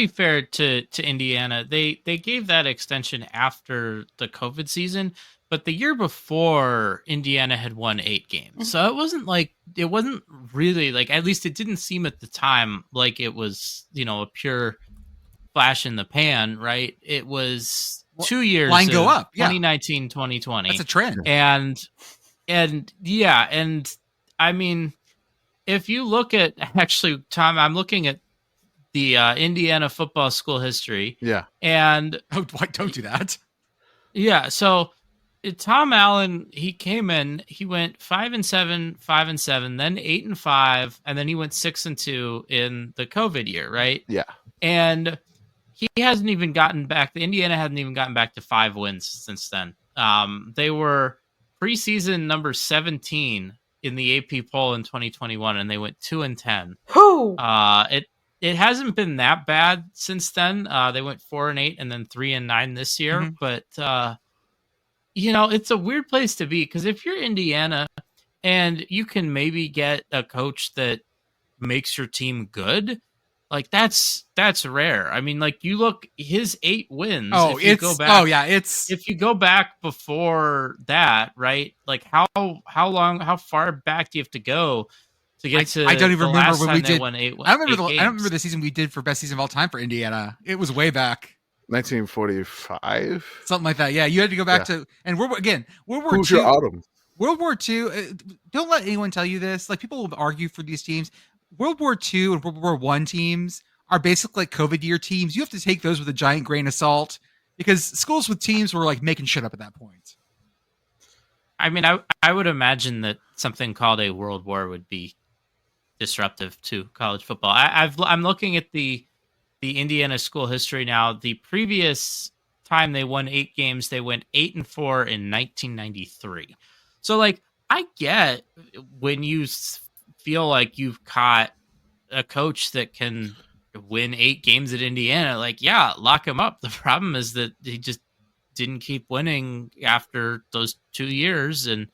fair to Indiana, they gave that extension after the COVID season, but the year before Indiana had won 8 games. So it wasn't really like, at least it didn't seem at the time like it was, a pure flash in the pan, right? It was 2 years. Line go up. 2019, 2020. That's a trend. And I mean, if you look at, actually, Tom, I'm looking at the Indiana football school history. Yeah. And Oh, don't do that. Yeah, so Tom Allen, he came in, he went 5-7, 5-7, then 8-5, and then he went 6-2 in the COVID year, right? Yeah. And he hasn't even gotten back. The Indiana hasn't even gotten back to 5 wins since then. They were preseason number 17 in the AP poll in 2021, and they went 2-10. Who? It hasn't been that bad since then. They went 4-8 and then 3-9 this year. Mhm. But it's a weird place to be, because if you're Indiana and you can maybe get a coach that makes your team good, like that's rare. I mean, like, you look, his 8 wins. Oh, if you go back before that, right? Like, how far back do you have to go to get to? I don't even the remember last when time we they did. won 8. I don't remember. I don't games. remember the season we did for best season of all time for Indiana. It was way back, 1945. something like that. Yeah, you had to go back to World War Who's your II. autumn? World War II. Don't let anyone tell you this. Like, people will argue for these teams. World War II and World War I teams are basically like COVID year teams. You have to take those with a giant grain of salt, because schools with teams were like making shit up at that point. I mean, I would imagine that something called a world war would be disruptive to college football. I'm looking at the Indiana school history now. The previous time they won 8 games, they went 8-4 in 1993. So, like, I get when you feel like you've caught a coach that can win 8 games at Indiana, like, yeah, lock him up. The problem is that he just didn't keep winning after those 2 years. And,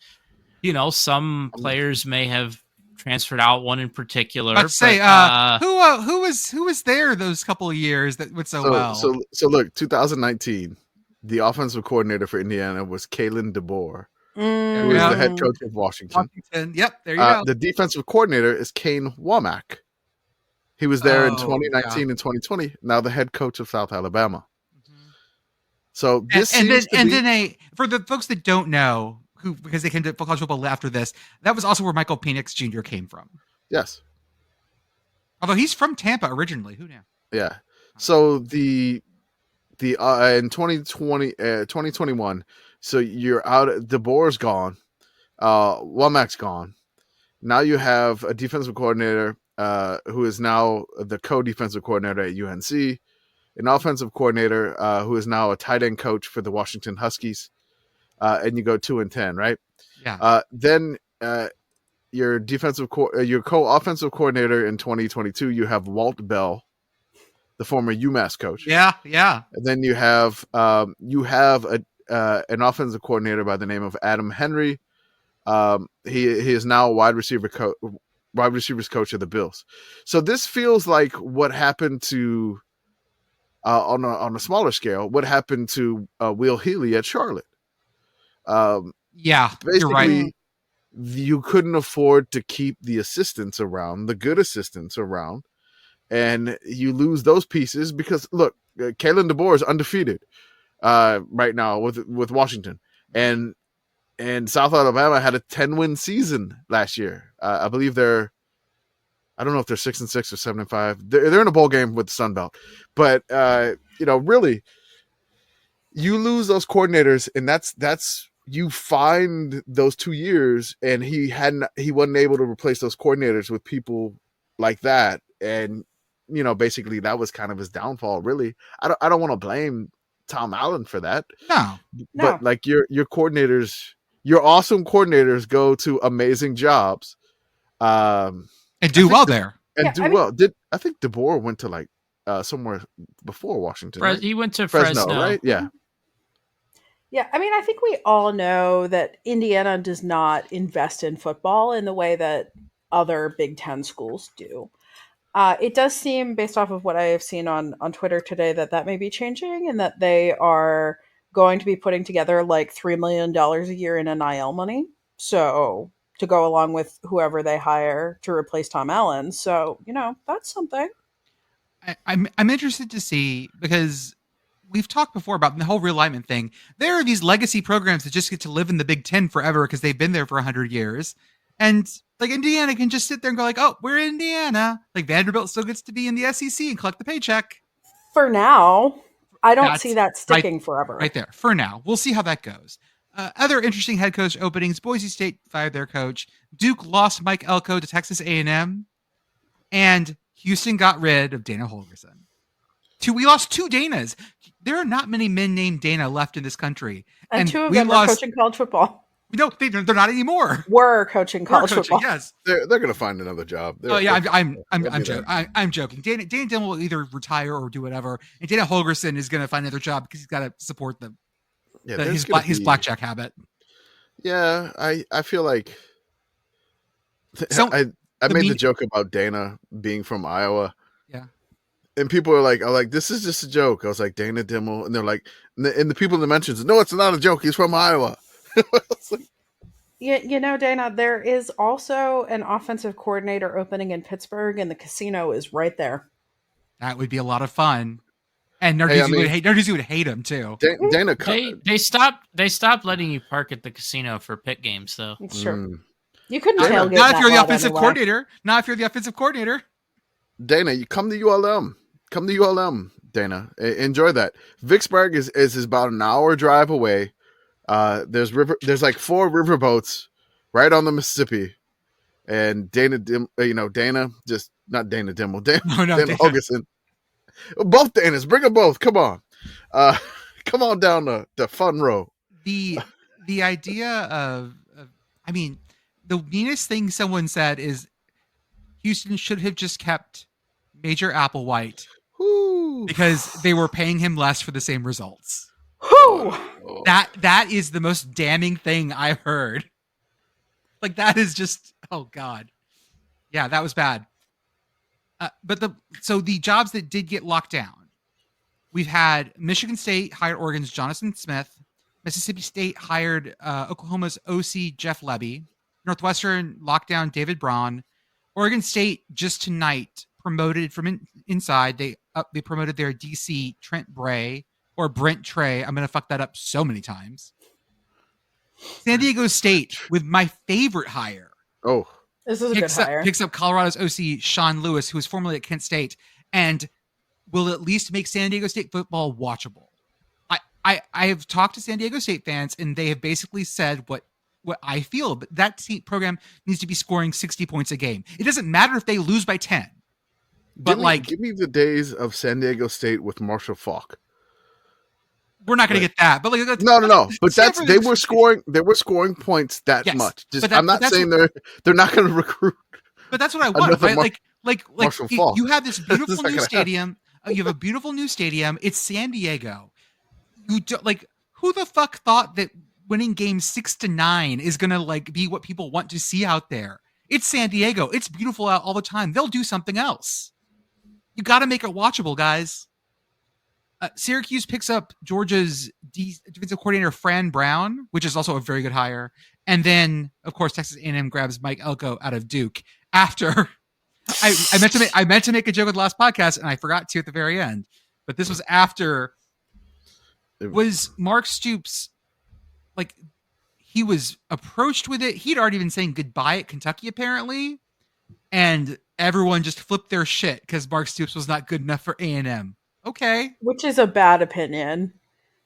some players may have transferred out, one in particular. Let's say, who was there those couple of years that went so well? So look, 2019, the offensive coordinator for Indiana was Kalen DeBoer, who is the head coach of Washington. Yep, there you go. The defensive coordinator is Kane Womack. He was there in 2019 and 2020. Now the head coach of South Alabama. Mm-hmm. So this for the folks that don't know, because they came to college football after this, that was also where Michael Penix Jr. came from. Yes. Although he's from Tampa originally. Who knew? Yeah. So in 2020, 2021, so you're out. DeBoer's gone. Womack's gone. Now you have a defensive coordinator who is now the co-defensive coordinator at UNC, an offensive coordinator who is now a tight end coach for the Washington Huskies, and you go 2-10, right? Yeah. Then your your co-offensive coordinator in 2022, you have Walt Bell, the former UMass coach. Yeah. And then you have an offensive coordinator by the name of Adam Henry. He is now a wide receivers coach of the Bills. So this feels like what happened to on a smaller scale, what happened to Will Healy at Charlotte. Yeah, basically, you're right. You couldn't afford to keep the assistants around, the good assistants around, and you lose those pieces because look, Kalen DeBoer is undefeated right now with Washington, and South Alabama had a 10-win season last year. I believe I don't know if they're 6-6 or 7-5. They're in a bowl game with the Sun Belt, but really, you lose those coordinators, and that's you find those 2 years, and he wasn't able to replace those coordinators with people like that, and basically that was kind of his downfall. Really, I don't want to blame Tom Allen for that. No. But like your coordinators, your awesome coordinators go to amazing jobs, and do well there. And well. I think DeBoer went to like somewhere before Washington. Right? He went to Fresno, right? Yeah. Yeah, I mean, I think we all know that Indiana does not invest in football in the way that other Big Ten schools do. It does seem, based off of what I have seen on Twitter today, that may be changing, and that they are going to be putting together like $3 million a year in NIL money. So to go along with whoever they hire to replace Tom Allen. So, that's something. I'm interested to see, because we've talked before about the whole realignment thing. There are these legacy programs that just get to live in the Big Ten forever because they've been there for 100 years. And Like Indiana can just sit there and go like, oh, we're Indiana. Like Vanderbilt still gets to be in the SEC and collect the paycheck. For now, I don't That's see that sticking forever. Right there. For now. We'll see how that goes. Other interesting head coach openings. Boise State fired their coach. Duke lost Mike Elko to Texas A&M. And Houston got rid of Dana Holgorsen. We lost 2 Danas. There are not many men named Dana left in this country. And 2 of them are coaching college football. No, they're not anymore. Were coaching college football. Yes, they're going to find another job. I'm joking. Dana Dillon will either retire or do whatever, and Dana Holgorsen is going to find another job because he's got to support his blackjack habit. Yeah, I feel like I made the joke about Dana being from Iowa. Yeah. And people are like, this is just a joke. I was like, Dana Dimmel. And they're like, and the people in the mentions, no, it's not a joke. He's from Iowa. Like, yeah, Dana, there is also an offensive coordinator opening in Pittsburgh, and the casino is right there. That would be a lot of fun. And Narduzzi would hate him too. Dana, they stopped letting you park at the casino for Pitt games, though. It's true. You couldn't tailgate. Not if you're the offensive coordinator. Not if you're the offensive coordinator. Dana, you come to ULM. Come to ULM, Dana. Enjoy that. Vicksburg is about an hour drive away. There's like 4 riverboats right on the Mississippi, and Dana just not Dana Dimmel, Dana Holgorsen. Both Danas, bring them both. Come on, come on down the fun row. The idea of the meanest thing someone said is Houston should have just kept Major Applewhite because they were paying him less for the same results. That is the most damning thing I've heard. Like that is just, oh God. Yeah, that was bad. But the jobs that did get locked down, we've had Michigan State hired Oregon's Jonathan Smith. Mississippi State hired Oklahoma's OC Jeff Lebby. Northwestern locked down David Braun. Oregon State just tonight promoted from inside. They promoted their DC Trent Bray. Or Brent Trey. I'm going to fuck that up so many times. San Diego State with my favorite hire. Oh. This is a good hire. Picks up Colorado's OC, Sean Lewis, who was formerly at Kent State, and will at least make San Diego State football watchable. I have talked to San Diego State fans, and they have basically said what I feel, but that program needs to be scoring 60 points a game. It doesn't matter if they lose by 10. But give me the days of San Diego State with Marshall Faulk. We're not going to get that, but no. But they were scoring points that much. I'm not saying they're not going to recruit. But that's what I want, right? Like you have this beautiful new stadium. You have a beautiful new stadium. It's San Diego. Who the fuck thought that winning games 6-9 is going to be what people want to see out there? It's San Diego. It's beautiful out all the time. They'll do something else. You got to make it watchable, guys. Syracuse picks up Georgia's defensive coordinator Fran Brown, which is also a very good hire. And then, of course, Texas A&M grabs Mike Elko out of Duke. After I meant to make a joke with the last podcast, and I forgot to at the very end. But this was after. Was Mark Stoops he was approached with it? He'd already been saying goodbye at Kentucky, apparently, and everyone just flipped their shit because Mark Stoops was not good enough for A&M. Okay. Which is a bad opinion.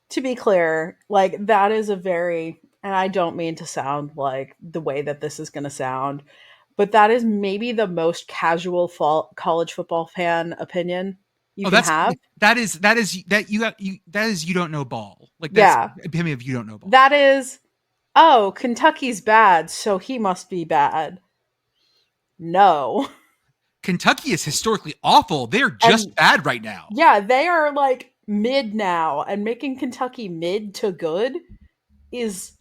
To be clear, that is a very, and I don't mean to sound like the way that this is going to sound, but that is maybe the most casual college football fan opinion you can have. That is you don't know ball. That's epitome of you don't know ball. That is, Kentucky's bad, so he must be bad. No. Kentucky is historically awful. They're just bad right now. Yeah, they are mid now, and making Kentucky mid to good is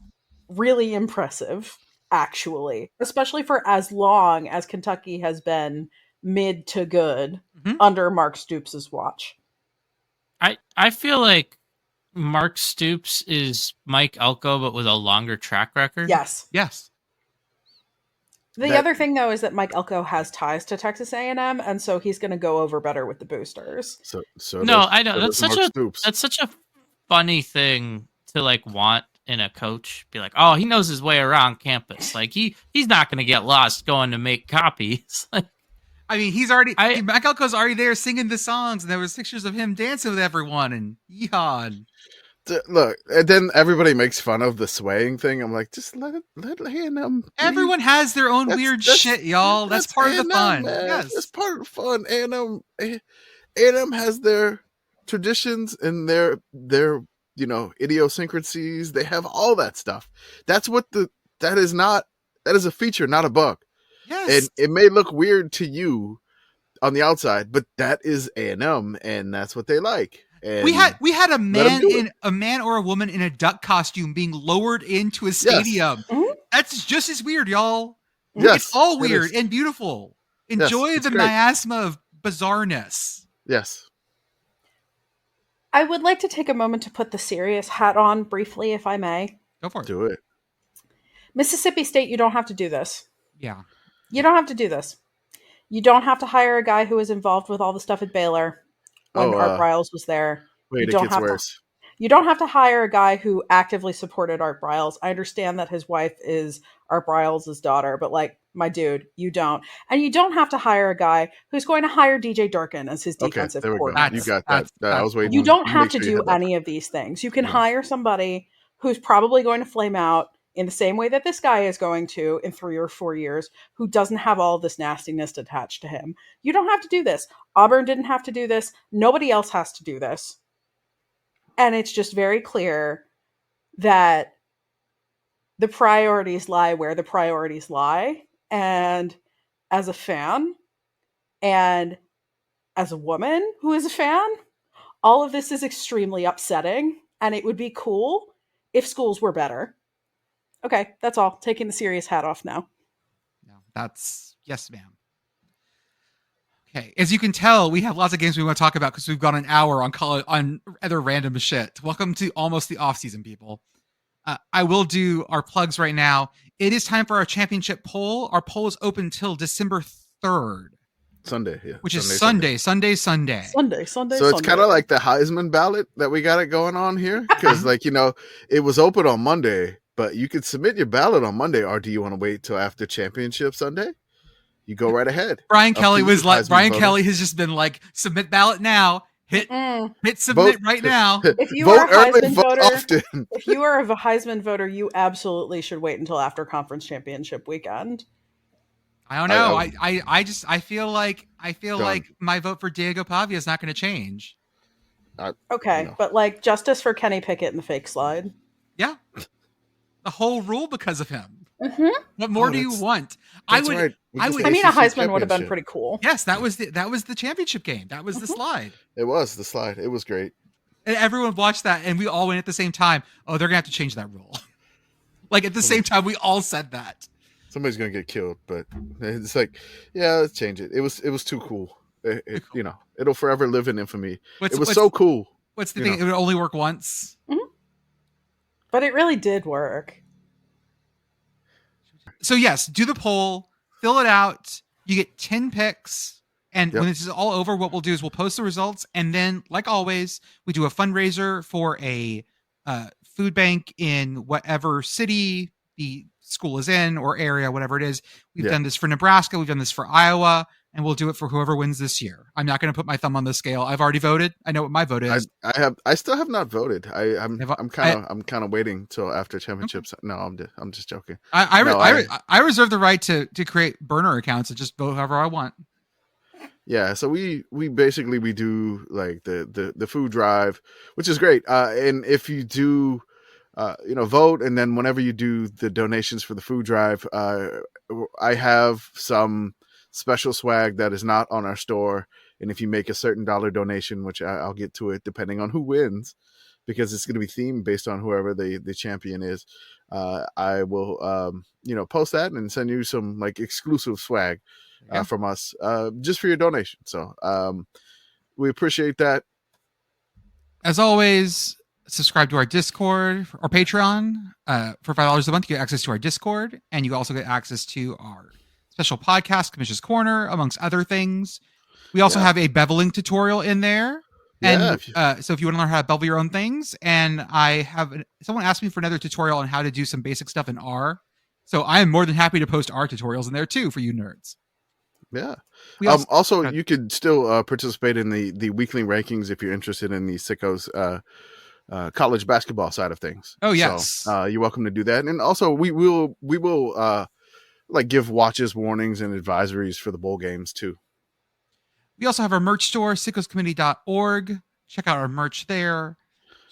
really impressive, actually. Especially for as long as Kentucky has been mid to good under Mark Stoops' watch. I feel like Mark Stoops is Mike Elko, but with a longer track record. Yes. The other thing, though, is that Mike Elko has ties to Texas A&M, and so he's going to go over better with the boosters. I know that's such a funny thing to want in a coach. Be like, oh, he knows his way around campus. Like he's not going to get lost going to make copies. Like, I mean, he's already Mac Elko's already there singing the songs, and there was pictures of him dancing with everyone, and yeehaw. Look, and then everybody makes fun of the swaying thing. I'm like, just let A&M. Everyone has their own weird shit, y'all. That's part of the fun. Man. Yes, that's part of the fun. A&M has their traditions and their idiosyncrasies. They have all that stuff. That is a feature, not a bug. yes. And it may look weird to you on the outside, but that is A&M, and that's what they like. And we had a man or a woman in a duck costume being lowered into a stadium. Yes. That's just as weird, y'all. Yes, it's all weird and beautiful. Enjoy the great. miasma of bizarreness. Yes. I would like to take a moment to put the serious hat on briefly, if I may. Go for it. Do it. Mississippi State, you don't have to do this. Yeah. You don't have to do this. You don't have to hire a guy who was involved with all the stuff at Baylor when Art Briles was there. Wait, it gets worse. You don't have to hire a guy who actively supported Art Briles. I understand that his wife is Art Briles' daughter, but like, my dude, you don't. And you don't have to hire a guy who's going to hire DJ Durkin as his defensive coordinator. You got that. I was waiting. You don't have to do any of these things. You can hire somebody who's probably going to flame out in the same way that this guy is going to in 3 or 4 years, who doesn't have all this nastiness attached to him. You don't have to do this. Auburn didn't have to do this. Nobody else has to do this. And it's just very clear that the priorities lie where the priorities lie. And as a fan and as a woman who is a fan, all of this is extremely upsetting. And it would be cool if schools were better. Okay, that's all. Taking the serious hat off now. No, that's yes, ma'am. Okay, as you can tell, we have lots of games we want to talk about because we've got an hour on other random shit. Welcome to almost the off season, people. I will do our plugs right now. It is time for our championship poll. Our poll is open until December 3rd. Sunday, yeah. Which is Sunday. So it's kind of like the Heisman ballot that we got it going on here. Because it was open on Monday, but you could submit your ballot on Monday, or do you want to wait till after championship Sunday? You go right ahead. Brian Kelly Kelly has just been like, submit ballot now. Hit submit right now. If you are a Heisman voter, if you are a Heisman voter, you absolutely should wait until after conference championship weekend. I don't know. I feel like my vote for Diego Pavia is not going to change. But like justice for Kenny Pickett and the fake slide. Yeah, the whole rule because of him. Mm-hmm. What more do you want? I mean, a Heisman would have been pretty cool. Yes, that was the championship game. That was the slide. It was the slide. It was great. And everyone watched that, and we all went at the same time. Oh, they're gonna have to change that rule. Like at the same time, we all said that. Somebody's gonna get killed, but it's like, yeah, let's change it. It was too cool. It'll forever live in infamy. It was so cool. What's the thing? It would only work once. Mm-hmm. But it really did work. So yes, do the poll, fill it out. You get 10 picks. And when this is all over, what we'll do is we'll post the results. And then, like always, we do a fundraiser for a food bank in whatever city the school is in or area, whatever it is. We've done this for Nebraska. We've done this for Iowa. And we'll do it for whoever wins this year. I'm not going to put my thumb on the scale. I've already voted. I know what my vote is. I still have not voted. I'm kind of waiting till after championships. No, I'm just joking. I reserve the right to create burner accounts and just vote however I want. Yeah, so we basically do like the food drive, which is great. And if you do vote, and then whenever you do the donations for the food drive, I have some special swag that is not on our store. And if you make a certain dollar donation, which I'll get to it depending on who wins, because it's going to be themed based on whoever the champion is, I will post that and send you some like exclusive swag from us just for your donation. So we appreciate that. As always, subscribe to our Discord or Patreon. For $5 a month, you get access to our Discord, and you also get access to our special podcast, Commish's Corner, amongst other things. We also have a beveling tutorial in there. Yeah. And so if you want to learn how to bevel your own things, and someone asked me for another tutorial on how to do some basic stuff in R. So I am more than happy to post R tutorials in there too for you nerds. Yeah. We Also, you could still participate in the weekly rankings if you're interested in the Sickos college basketball side of things. Oh, yes. So you're welcome to do that. And also, we will like give watches, warnings, and advisories for the bowl games too. We also have our merch store, sickoscommittee.org. Check out our merch there.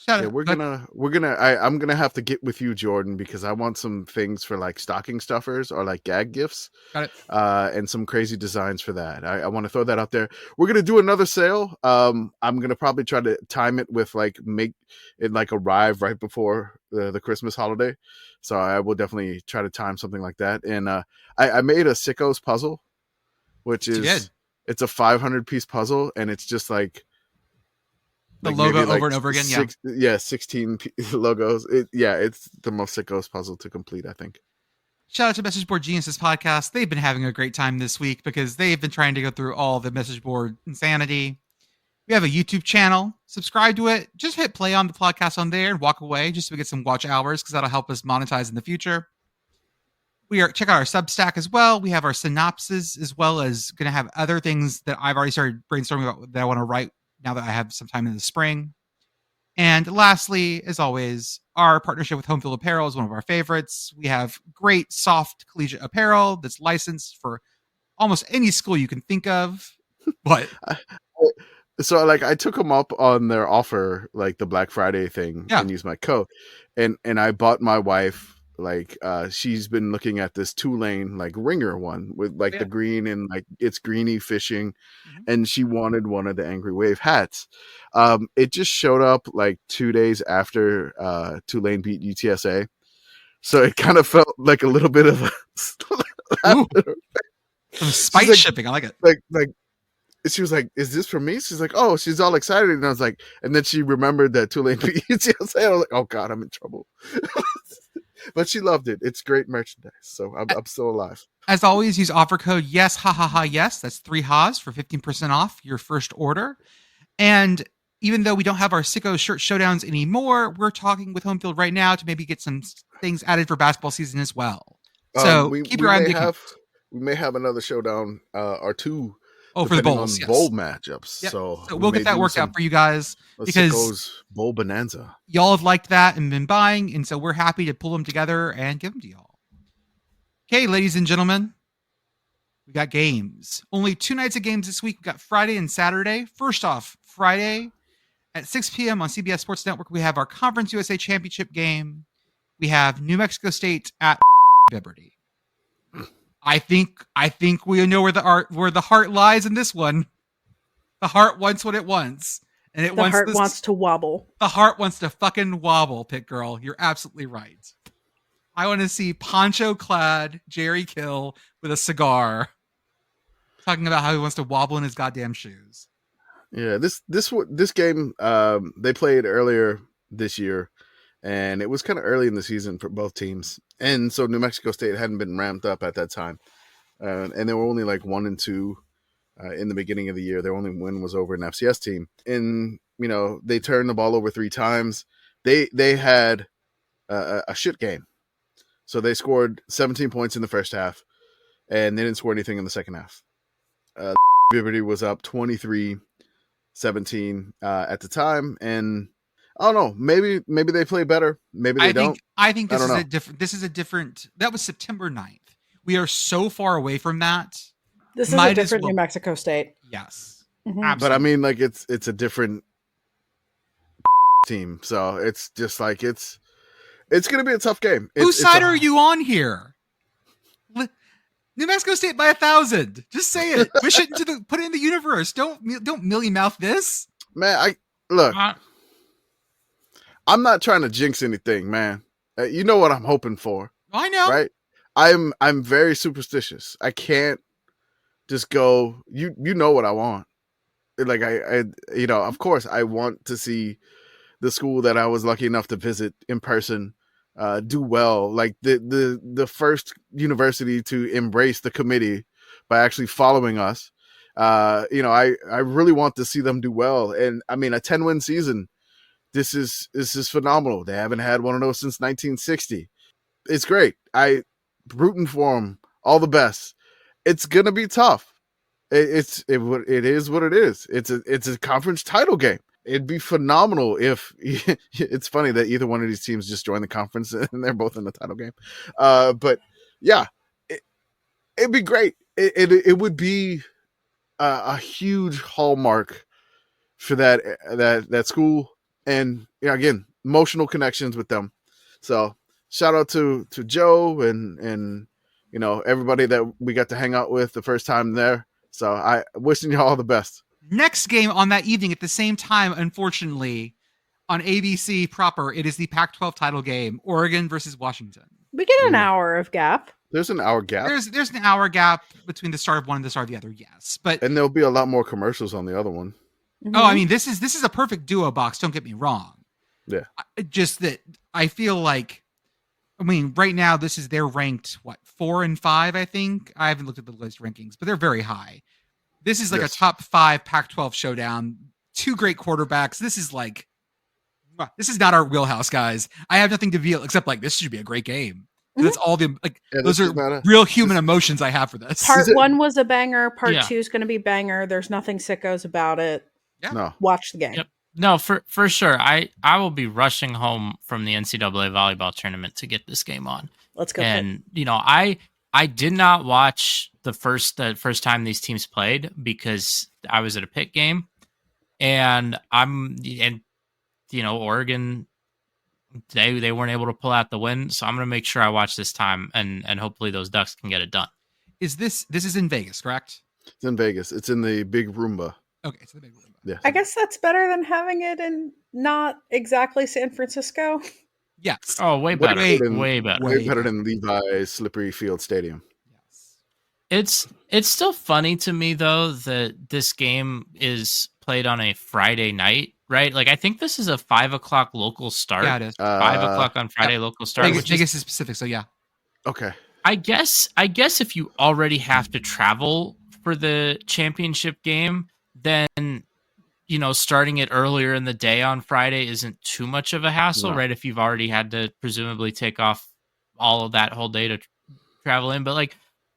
I'm gonna have to get with you, Jordan, because I want some things for like stocking stuffers or like gag gifts. Got it. And some crazy designs for that. I want to throw that out there. We're gonna do another sale. I'm gonna probably try to time it with like make it like arrive right before the Christmas holiday. So I will definitely try to time something like that. And I made a Sickos puzzle, which is it's a 500 piece puzzle, and it's just like the logo over and over again. 16 logos. It's the most Sickos puzzle to complete, I think. Shout out to Message Board Geniuses podcast. They've been having a great time this week because they've been trying to go through all the message board insanity. We have a YouTube channel. Subscribe to it. Just hit play on the podcast on there and walk away just so we get some watch hours because that'll help us monetize in the future. Check out our Substack as well. We have our synopsis as well as going to have other things that I've already started brainstorming about that I want to write now that I have some time in the spring. And lastly, as always, our partnership with Home Field Apparel is one of our favorites. We have great soft collegiate apparel that's licensed for almost any school you can think of. But so like I took them up on their offer, like the Black Friday thing, and used my code. And I bought my wife like she's been looking at this Tulane like ringer one with like the green and like it's greeny fishing, and she wanted one of the Angry Wave hats. It just showed up like 2 days after Tulane beat UTSA, so it kind of felt like a little bit of some spite like, shipping. I like it. Like she was like, "Is this for me?" She's like, "Oh," she's all excited, and I was like, and then she remembered that Tulane beat UTSA. I was like, "Oh God, I'm in trouble." But she loved it. It's great merchandise. So I'm still alive. As always, use offer code yes, ha ha ha yes. That's 3 ha's for 15% off your first order. And even though we don't have our Sicko shirt showdowns anymore, we're talking with Home Field right now to maybe get some things added for basketball season as well. So keep your eye on we may have another showdown or two. For the bowls, bowl matchups. Yep. So we'll get that worked out for you guys because bowl bonanza. Y'all have liked that and been buying, and so we're happy to pull them together and give them to y'all. Okay, ladies and gentlemen, we got games. Only 2 nights of games this week. We got Friday and Saturday. First off, Friday at 6 p.m. on CBS Sports Network, we have our Conference USA Championship game. We have New Mexico State at Liberty. I think we know where the heart lies in this one. The heart wants what it wants, and the heart wants to wobble. The heart wants to fucking wobble, Pitt Girl. You're absolutely right. I want to see poncho-clad Jerry Kill with a cigar, talking about how he wants to wobble in his goddamn shoes. Yeah, this game they played earlier this year. And it was kind of early in the season for both teams. And so New Mexico State hadn't been ramped up at that time. And they were only like 1-2 in the beginning of the year. Their only win was over an FCS team. And, they turned the ball over 3 times. They had a shit game. So they scored 17 points in the first half. And they didn't score anything in the second half. Liberty was up 23-17 at the time. And I don't know. Maybe they play better. Maybe they don't. I think this is a different. That was September 9th. We are so far away from that. This is a different New Mexico State. Yes. Mm-hmm. But I mean, like it's a different team. So it's just like it's going to be a tough game. Whose side are you on here? New Mexico State by 1,000. Just say it. Push it put it in the universe. Don't mealy mouth this. Man, I'm not trying to jinx anything, man. You know what I'm hoping for. I know. Right? I'm very superstitious. I can't just go, you know what I want. Like I of course I want to see the school that I was lucky enough to visit in person do well. Like the first university to embrace the committee by actually following us I really want to see them do well. And I mean, a 10-win season, this is phenomenal. They haven't had one of those since 1960. It's great. I rooting for them. All the best. It's gonna be tough. It is what it is. It's a conference title game. It'd be phenomenal if it's funny that either one of these teams just joined the conference and they're both in the title game. But yeah, it'd be great. It would be a huge hallmark for that school, and again, emotional connections with them. So shout out to Joe and everybody that we got to hang out with the first time there. So I wishing you all the best. Next game on that evening at the same time, unfortunately, on ABC proper, it is the Pac-12 title game, Oregon versus Washington. We get an hour of gap. There's an hour gap. There's an hour gap between the start of one and the start of the other, yes. And there'll be a lot more commercials on the other one. Mm-hmm. Oh, I mean, this is a perfect duo box, don't get me wrong. Yeah. Just that I feel like, I mean, right now they're ranked 4 and 5, I think. I haven't looked at the list rankings, but they're very high. This is like a top 5 Pac-12 showdown. 2 great quarterbacks. This is not our wheelhouse, guys. I have nothing to feel except this should be a great game. Mm-hmm. That's all those are real human emotions I have for this. Part 1 was a banger. Part 2 is going to be banger. There's nothing sickos about it. Yeah. No. Watch the game. Yep. No, for sure. I will be rushing home from the NCAA volleyball tournament to get this game on. Let's go. And I did not watch the first time these teams played because I was at a Pitt game, and Oregon, they weren't able to pull out the win, so I'm going to make sure I watch this time, and hopefully those Ducks can get it done. This is in Vegas, correct? It's in Vegas. It's in the Big Roomba. Okay, it's the Big Roomba. Yeah. I guess that's better than having it in not exactly San Francisco. Yes. Oh, way better. Way better. Way better than Levi's Slippery Field Stadium. Yes. It's still funny to me though that this game is played on a Friday night, right? I think this is a 5:00 local start. Yeah, it is. 5:00 on Friday local start. Vegas is specific, so yeah. Okay. I guess if you already have to travel for the championship game, then starting it earlier in the day on Friday isn't too much of a hassle, right? If you've already had to presumably take off all of that whole day to travel in. But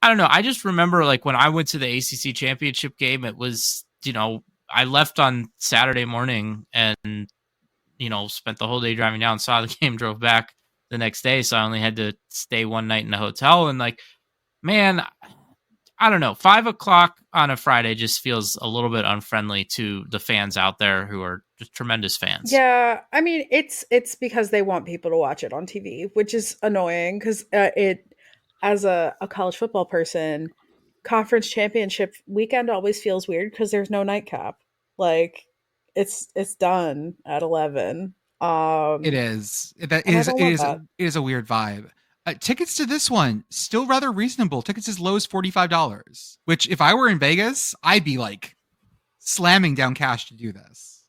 I don't know. I just remember when I went to the ACC championship game, it was, I left on Saturday morning and, spent the whole day driving down, saw the game, drove back the next day. So I only had to stay one night in the hotel. And man, I don't know. 5:00 on a Friday just feels a little bit unfriendly to the fans out there who are just tremendous fans. Yeah, I mean, it's because they want people to watch it on TV, which is annoying because as a college football person, conference championship weekend always feels weird because there's no nightcap. It's done at 11. It is. It is a weird vibe. Tickets to this one still rather reasonable. Tickets as low as $45, which if I were in Vegas, I'd be slamming down cash to do this.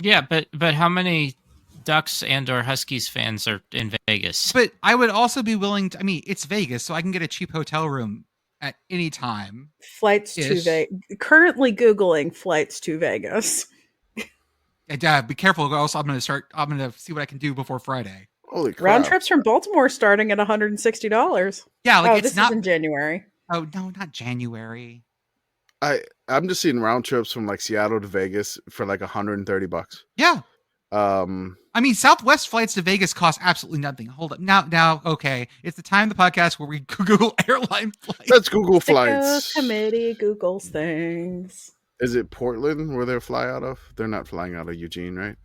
Yeah, but how many Ducks and or Huskies fans are in Vegas? But I would also be willing to. I mean, it's Vegas, so I can get a cheap hotel room at any time. Flights to Vegas. Currently Googling flights to Vegas. Be careful. Also, I'm going to see what I can do before Friday. Holy crap. Round trips from Baltimore starting at $160. Yeah, it's not in January. Oh no, not January. I'm just seeing round trips from Seattle to Vegas for $130. Yeah. I mean, Southwest flights to Vegas cost absolutely nothing. Hold up. Now, okay. It's the time of the podcast where we Google airline flights. Let's Google flights. The committee Googles things. Is it Portland where they fly out of? They're not flying out of Eugene, right?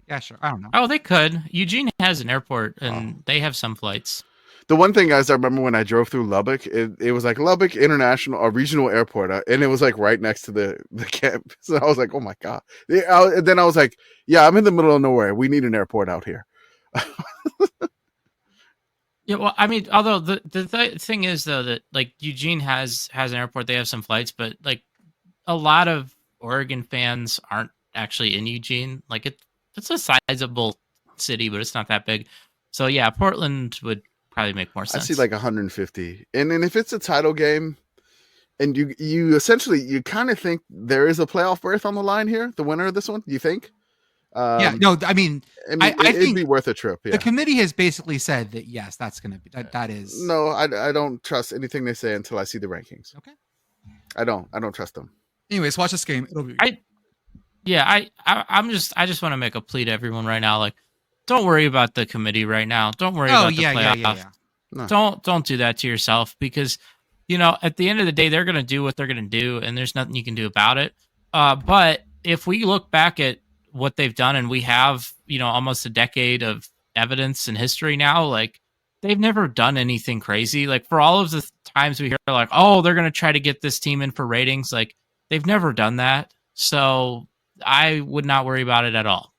Yeah, sure. I don't know. Oh, they could. Eugene has an airport, and they have some flights. The one thing, guys, I remember when I drove through Lubbock, it was Lubbock International, a regional airport, and it was right next to the campus. So I was like, oh my God. And then I was like, yeah, I'm in the middle of nowhere. We need an airport out here. Yeah, well, I mean, although the thing is, though, that Eugene has an airport, they have some flights, but a lot of Oregon fans aren't actually in Eugene. It's a sizable city, but it's not that big. So yeah, Portland would probably make more sense. I see 150. And then if it's a title game, And you essentially, you kind of think there is a playoff berth on the line here, the winner of this one, you think? Yeah, no, I mean, I it'd think be worth a trip. Yeah. the committee has basically said that yes, that's going to be that is. No, I don't trust anything they say until I see the rankings. Okay. I don't trust them. Anyways, watch this game. It'll be. I just want to make a plea to everyone right now. Like, don't worry about the committee right now. Don't worry about the playoffs. Yeah. No. Don't do that to yourself, because at the end of the day, they're going to do what they're going to do, and there's nothing you can do about it. But if we look back at what they've done, and we have almost a decade of evidence and history now, like, they've never done anything crazy. Like, for all of the times we hear like, oh, they're going to try to get this team in for ratings, like, they've never done that. So I would not worry about it at all.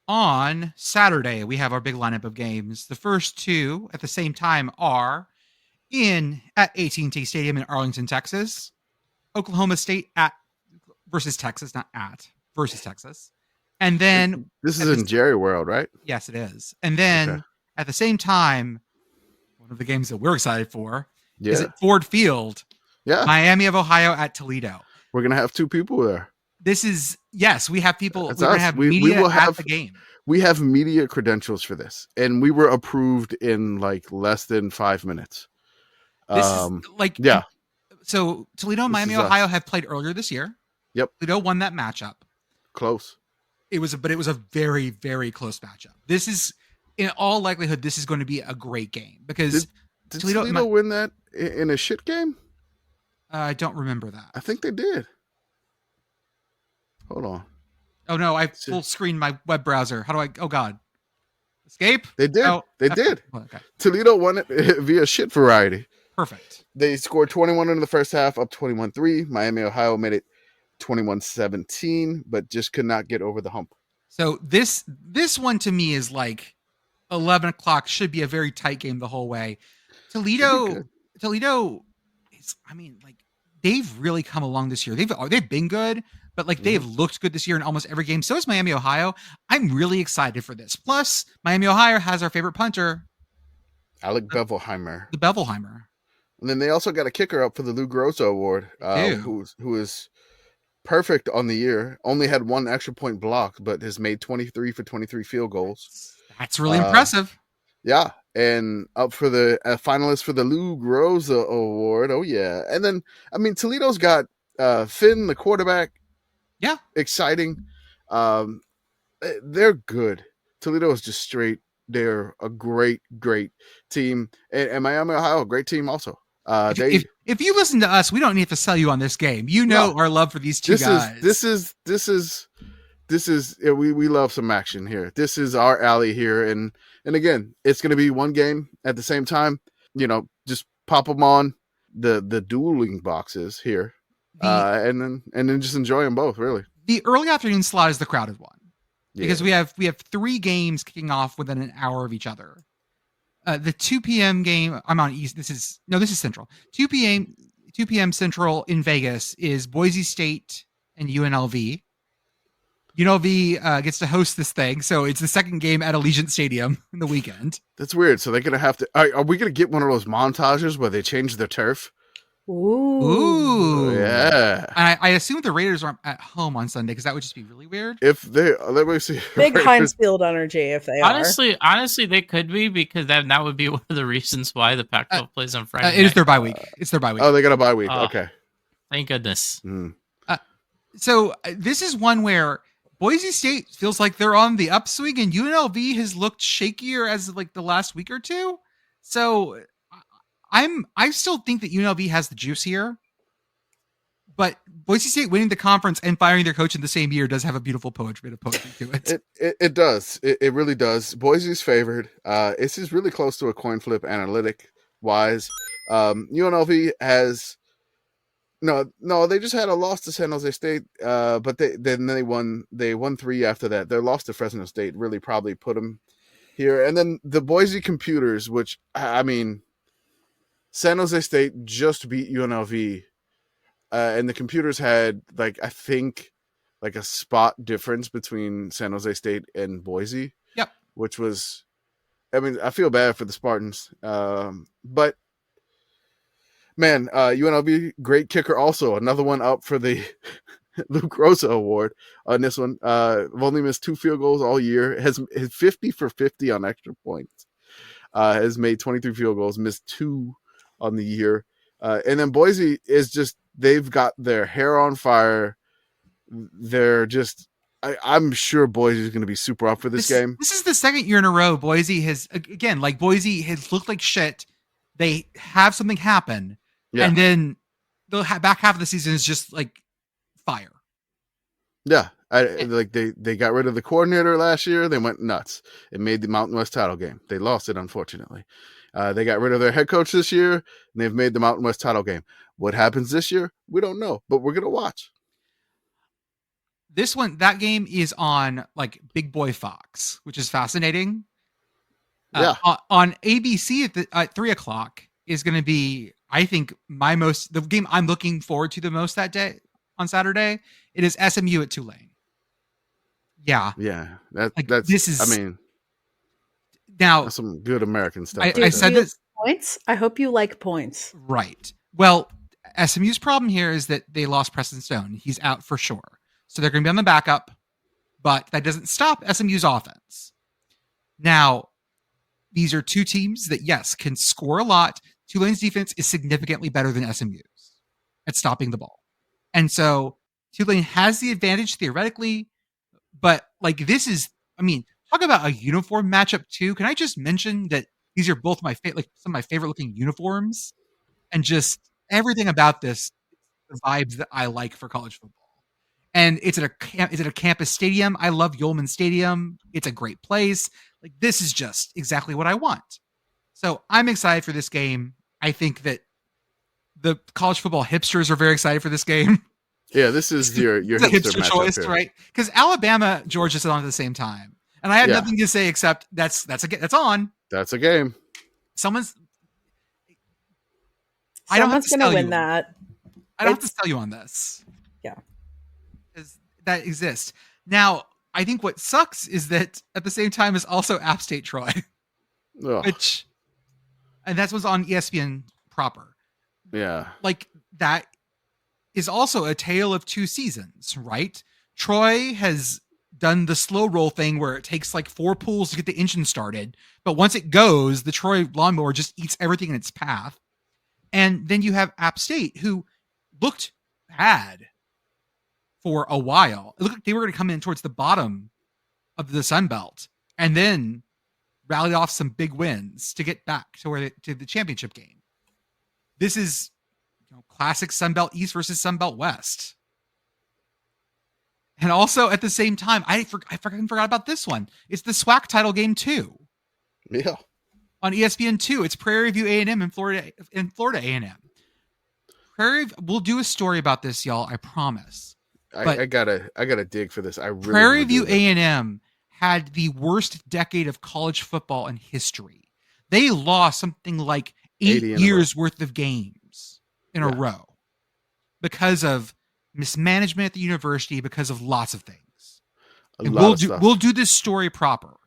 On Saturday, we have our big lineup of games. The first two at the same time are at AT&T Stadium in Arlington, Texas. Oklahoma State versus Texas, not versus Texas. And then this is in Jerry World, right? Yes, it is. And then at the same time, one of the games that we're excited for is at Ford Field. Yeah. Miami of Ohio at Toledo. We're going to have two people there. We have people. That's we're going to have media we will at the game. We have media credentials for this, and we were approved in like less than 5 minutes. So Toledo and Miami, Ohio have played earlier this year. Yep. Toledo won that matchup. Close. It was a very, very close matchup. This is, in all likelihood, this is going to be a great game because did Toledo win that in a shit game? I don't remember that. I think they did. Hold on. Oh no, I full screen my web browser. How do I? Oh God, escape. They did. Oh, they did. Okay. Toledo won it via shit variety. Perfect. They scored 21 in the first half, up 21-3. Miami, Ohio made it 21-17, but just could not get over the hump. So this one to me is like 11 o'clock. Should be a very tight game the whole way. Toledo is. I mean, like, they've really come along this year. They've been good. But like they've looked good this year in almost every game. So is Miami, Ohio. I'm really excited for this. Plus, Miami, Ohio has our favorite punter, Alec Bevelheimer. The Bevelheimer. And then they also got a kicker up for the Lou Grosso Award, who is perfect on the year. Only had one extra point block, but has made 23 for 23 field goals. That's really impressive. Yeah. And up for the finalist for the Lou Grosso Award. Oh, yeah. And then, I mean, Toledo's got Finn, the quarterback. Yeah. Exciting. They're good. Toledo is just straight. They're a great, great team. And Miami, Ohio, a great team also. If you listen to us, we don't need to sell you on this game. Our love for these two guys. This is we love some action here. This is our alley here. And again, it's going to be one game at the same time. Just pop them on the dueling boxes here. And then just enjoy them both, really. The early afternoon slot is the crowded one because we have 3 games kicking off within an hour of each other. The 2 p.m. game, I'm on East. This is Central. 2 p.m. Central in Vegas is Boise State and UNLV. UNLV gets to host this thing, so it's the second game at Allegiant Stadium in the weekend. That's weird. So they're gonna have to. Are we gonna get one of those montages where they change the turf? Ooh. Yeah. And I assume the Raiders aren't at home on Sunday because that would just be really weird. If they, let me see. Big Heinz Field energy if they are. Honestly, they could be, because that would be one of the reasons why the Pac-12 plays on Friday. It is their bye week. It's their bye week. Oh, they got a bye week. Okay. Thank goodness. So this is one where Boise State feels like they're on the upswing, and UNLV has looked shakier as like the last week or two. So I still think that UNLV has the juice here, but Boise State winning the conference and firing their coach in the same year does have a beautiful bit of poetry to it. It does. It really does. Boise's favored. This is really close to a coin flip analytic wise. UNLV has no. They just had a loss to San Jose State, but they won 3 after that. Their loss to Fresno State really probably put them here, and then the Boise Computers, which I mean. San Jose State just beat UNLV, and the Computers had I think a spot difference between San Jose State and Boise. Yep. Which was, I mean, I feel bad for the Spartans, but Man, UNLV, great kicker. Also, another one up for the Luke Rosa Award on this one. I've only missed 2 field goals all year. Has 50 for 50 on extra points. Has made 23 field goals, missed 2 on the year. And then Boise is just, they've got their hair on fire. They're just, I'm sure Boise is going to be super up for this game. This is the second year in a row Boise has, again, like Boise has looked like shit. They have something happen, and then the back half of the season is just like fire. Yeah, they got rid of the coordinator last year. They went nuts. It made the Mountain West title game. They lost it, unfortunately. They got rid of their head coach this year, and they've made the Mountain West title game. What happens this year? We don't know, but we're gonna watch. That game is on like Big Boy Fox, which is fascinating. On ABC at 3:00 is going to be, I think, the game I'm looking forward to the most that day on Saturday. It is SMU at Tulane. Yeah. This is. I mean, now that's some good American stuff. I said this. Points. I hope you like points. Right. Well, SMU's problem here is that they lost Preston Stone. He's out for sure, so they're going to be on the backup. But that doesn't stop SMU's offense. Now, these are two teams that, yes, can score a lot. Tulane's defense is significantly better than SMU's at stopping the ball. And so Tulane has the advantage theoretically, but like this is, I mean, talk about a uniform matchup too. Can I just mention that these are both some of my favorite looking uniforms, and just everything about this, the vibes that I like for college football. And it's at a campus stadium. I love Yulman Stadium. It's a great place. Like, this is just exactly what I want. So I'm excited for this game. I think that the college football hipsters are very excited for this game. Yeah, this is your hipster choice, here. Right? Because Alabama, Georgia sit on at the same time, and I have nothing to say except that's on. That's a game. Someone's going to win that. I don't have to sell you on this. Yeah. Because that exists. Now, I think what sucks is that at the same time is also App State Troy. And that's what's on ESPN proper. Yeah. Like, that is also a tale of two seasons, right? Troy has done the slow roll thing where it takes like 4 pulls to get the engine started. But once it goes, the Troy lawnmower just eats everything in its path. And then you have App State, who looked bad for a while. It looked like they were going to come in towards the bottom of the Sun Belt and then rallied off some big wins to get back to the championship game. This is classic Sun Belt East versus Sun Belt West. And also at the same time, I forgot about this one. It's the SWAC title game too. Yeah. On ESPN 2, it's Prairie View A&M in Florida A&M. We'll do a story about this, y'all. I promise. I gotta dig for this. Prairie View A&M had the worst decade of college football in history. They lost something like 8 years worth of games in a row because of mismanagement at the university, because of lots of things. We'll do this story proper.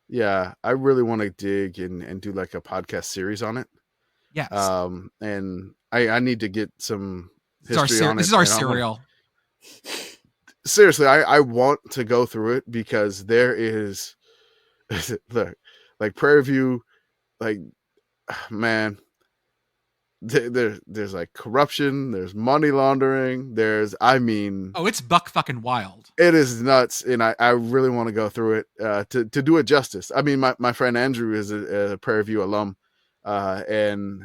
Yeah, I really want to dig and do like a podcast series on it. Yes. And I need to get some history on it. This is our serial. Seriously, I want to go through it because there is like Prairie View, like, man, there's like corruption, there's money laundering, it's buck fucking wild. It is nuts, and I really want to go through it to do it justice. I mean, my friend Andrew is a Prairie View alum, and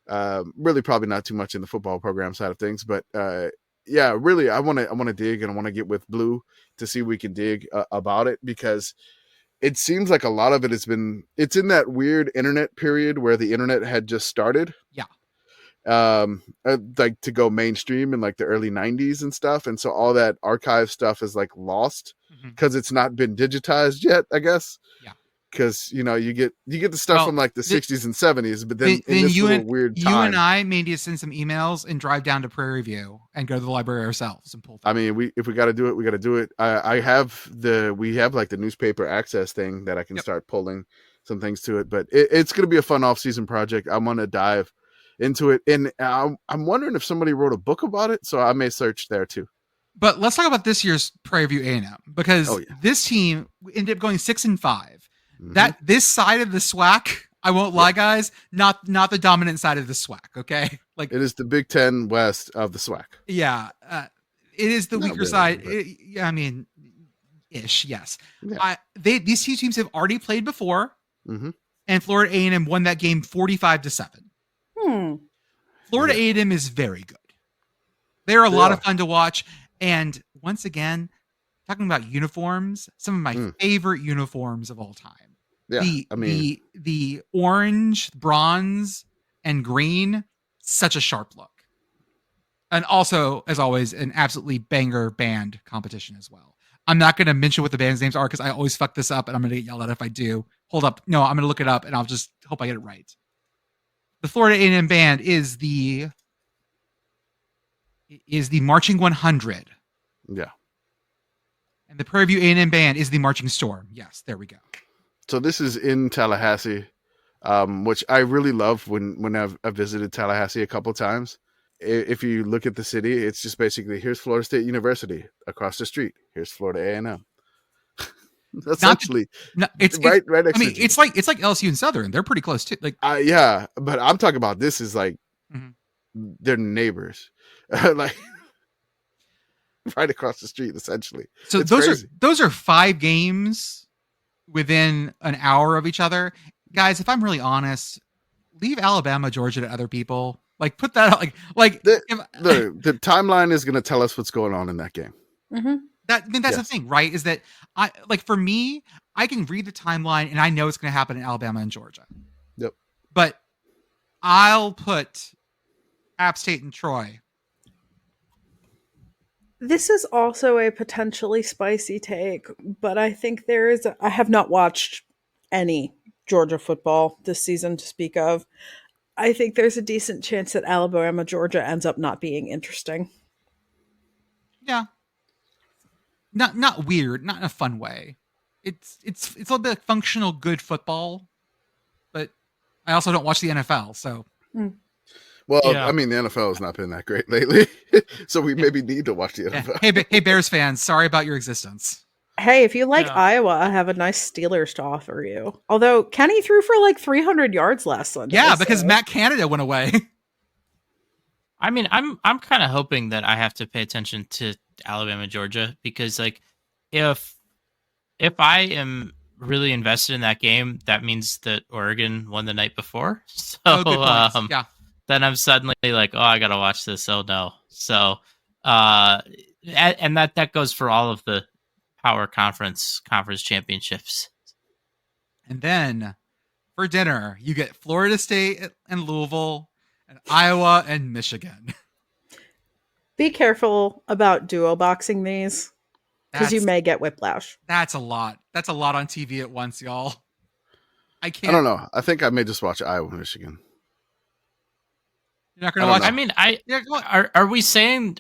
really probably not too much in the football program side of things, but yeah, really, I want to dig, and I want to get with Blue to see if we can dig about it, because it seems like a lot of it it's in that weird internet period where the internet had just started. Yeah. Like to go mainstream in like the early 90s and stuff. And so all that archive stuff is like lost because it's not been digitized yet, I guess. Yeah. Because, you get the stuff from like the 60s and 70s, but then in this weird time. You and I may need to send some emails and drive down to Prairie View and go to the library ourselves and pull things. I mean, if we got to do it, we got to do it. We have like the newspaper access thing that I can start pulling some things to it, but it's going to be a fun off-season project. I'm going to dive into it. And I'm wondering if somebody wrote a book about it, so I may search there too. But let's talk about this year's Prairie View A&M, because this team ended up going 6-5. Mhm. That this side of the SWAC, I won't lie, guys, not the dominant side of the SWAC. Okay, like It is the Big Ten West of the SWAC. yeah, it is the Not weaker really, side. but- Yeah, I mean, ish, yes. Yeah. These two teams have already played before, Mm-hmm. and Florida A&M won that game 45-7. Florida A&M is very good. They're a lot of fun to watch. And once again, talking about uniforms, some of my favorite uniforms of all time. Yeah, The orange, bronze, and green, such a sharp look. And also, as always, an absolutely banger band competition as well. I'm not going to mention what the band's names are because I always fuck this up and I'm going to get yelled at if I do. Hold up. No, I'm going to look it up and I'll just hope I get it right. The Florida A&M band is the Marching 100. Yeah. And the Prairie View A&M band is the Marching Storm. Yes, there we go. So this is in Tallahassee, which I really love when I've visited Tallahassee a couple times. If you look at the city, it's just basically, here's Florida State University across the street. Here's Florida A&M. Essentially, right. Next I mean, it's like LSU and Southern. They're pretty close too. Like, yeah, but I'm talking about this is like they're neighbors, like right across the street, essentially. So it's those are 5 games within an hour of each other, guys. If I'm really honest, leave Alabama, Georgia to other people. Like, put that like the timeline is going to tell us what's going on in that game. Mm-hmm. That's the thing, right? Is that for me, I can read the timeline and I know it's going to happen in Alabama and Georgia. Yep. But I'll put App State and Troy. This is also a potentially spicy take, but I think I have not watched any Georgia football this season to speak of. I think there's a decent chance that Alabama, Georgia ends up not being interesting. Yeah. Not weird, not in a fun way. It's a little bit like functional good football, but I also don't watch the NFL, so. Well, yeah. I mean, the NFL has not been that great lately, so we maybe need to watch the NFL. Hey, Bears fans, sorry about your existence. Hey, if you like Iowa, I have a nice Steelers to offer you. Although Kenny threw for like 300 yards last Sunday. Yeah, because Matt Canada went away. I mean, I'm kind of hoping that I have to pay attention to Alabama, Georgia, because like if I am really invested in that game, that means that Oregon won the night before. So yeah. Then I'm suddenly like, oh, I gotta watch this. Oh no. So and that goes for all of the power conference championships. And then for dinner, you get Florida State and Louisville and Iowa and Michigan. Be careful about duo boxing these, because you may get whiplash. That's a lot. That's a lot on TV at once, y'all. I don't know. I think I may just watch Iowa, Michigan. You're not going to watch? I mean, are we saying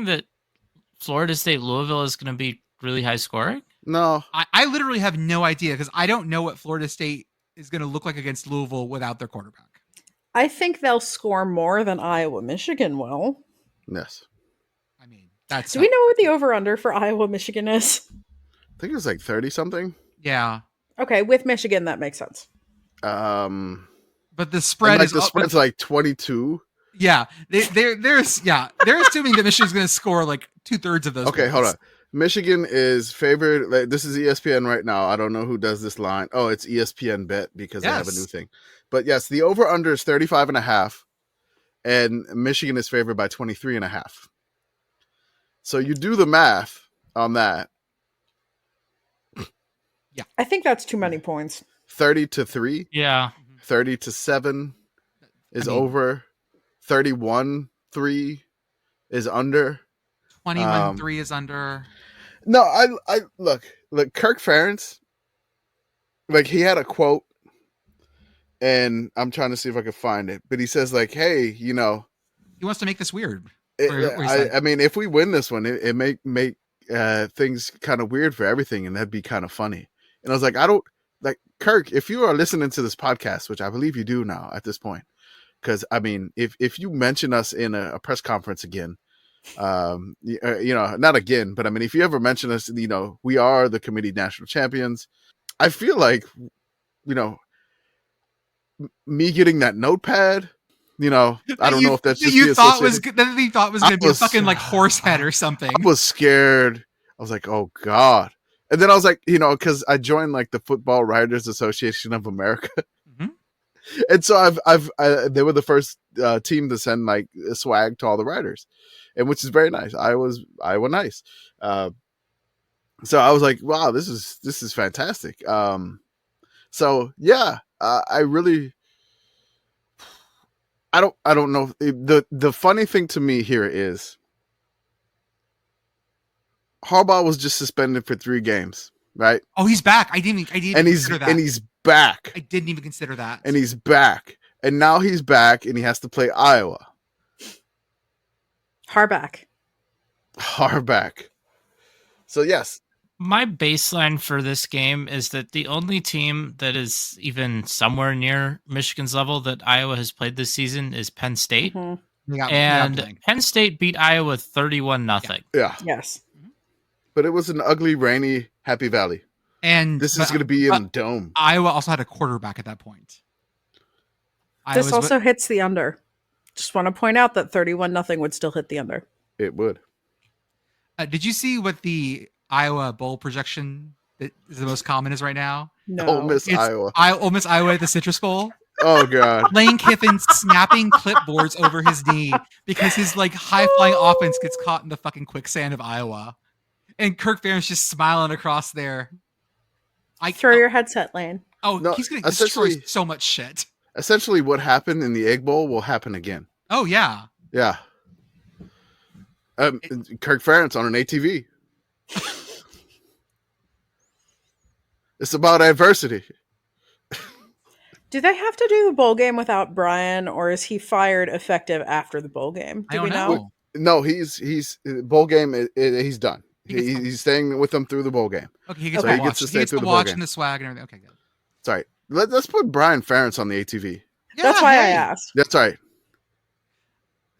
that Florida State Louisville is going to be really high scoring? No. I literally have no idea, because I don't know what Florida State is going to look like against Louisville without their quarterback. I think they'll score more than Iowa Michigan will. Yes. I mean, that's. Do we know what the over-under for Iowa Michigan is? I think it was like 30 something. Yeah. Okay, with Michigan that makes sense. But the spread the spread's like 22. Yeah, they're assuming that Michigan's going to score like 2/3 of those. Okay, goals. Hold on. Michigan is favored. Like, this is ESPN right now. I don't know who does this line. Oh, it's ESPN Bet, because they have a new thing. But yes, the over under is 35.5, and Michigan is favored by 23.5. So you do the math on that. Yeah, I think that's too many points. 30-3. Yeah. 30-7 is over. 31-3 is under. 21-3 is under. No, I look, Kirk Ferentz, like, he had a quote, and I'm trying to see if I can find it, but he says, like, hey, he wants to make this weird. I mean, if we win this one, it may make things kind of weird for everything, and that'd be kind of funny. And I was like, Kirk, if you are listening to this podcast, which I believe you do now at this point, because I mean, if you mention us in a press conference again, not again, but I mean, if you ever mention us, we are the committee national champions. I feel like, me getting that notepad, I don't know if that's just you the thought was associated. that you thought was going to be a fucking like horse head or something. I was scared. I was like, oh God. And then I was like, because I joined like the Football Writers Association of America. Mhm. And so they were the first team to send like swag to all the writers, and which is very nice. Iowa nice. So I was like, wow, this is fantastic. So yeah, I really, I don't know. The funny thing to me here is Harbaugh was just suspended for 3 games, right? Oh, he's back. I didn't consider that. And he's back. I didn't even consider that. And he's back. And now he's back and he has to play Iowa. Harback. So yes. My baseline for this game is that the only team that is even somewhere near Michigan's level that Iowa has played this season is Penn State. Mm-hmm. And Penn State beat Iowa 31-0. Yeah. Yes. But it was an ugly, rainy Happy Valley. And this is going to be in the dome. Iowa also had a quarterback at that point. This also hits the under. Just want to point out that 31-0 would still hit the under. It would. Did you see what the Iowa bowl projection that is the most common is right now? No. Ole Miss Iowa. Ole Miss Iowa at the Citrus Bowl. Oh God. Lane Kiffin snapping clipboards over his knee because his like high flying offense gets caught in the fucking quicksand of Iowa, and Kirk Ferentz just smiling across there. Throw your headset, Lane. Oh, no, he's gonna destroy so much shit. Essentially, what happened in the Egg Bowl will happen again. Oh yeah. Yeah. Kirk Ferentz on an ATV. It's about adversity. Do they have to do the bowl game without Brian, or is he fired effective after the bowl game? I don't know. No, he's bowl game. He's done. He's staying with them through the bowl game. Okay, he gets so to he watch. Gets to stay through the bowl watch game. And the swag and everything. Okay, good. Sorry. Let's put Brian Ferentz on the ATV. Yeah, that's why I asked. That's right.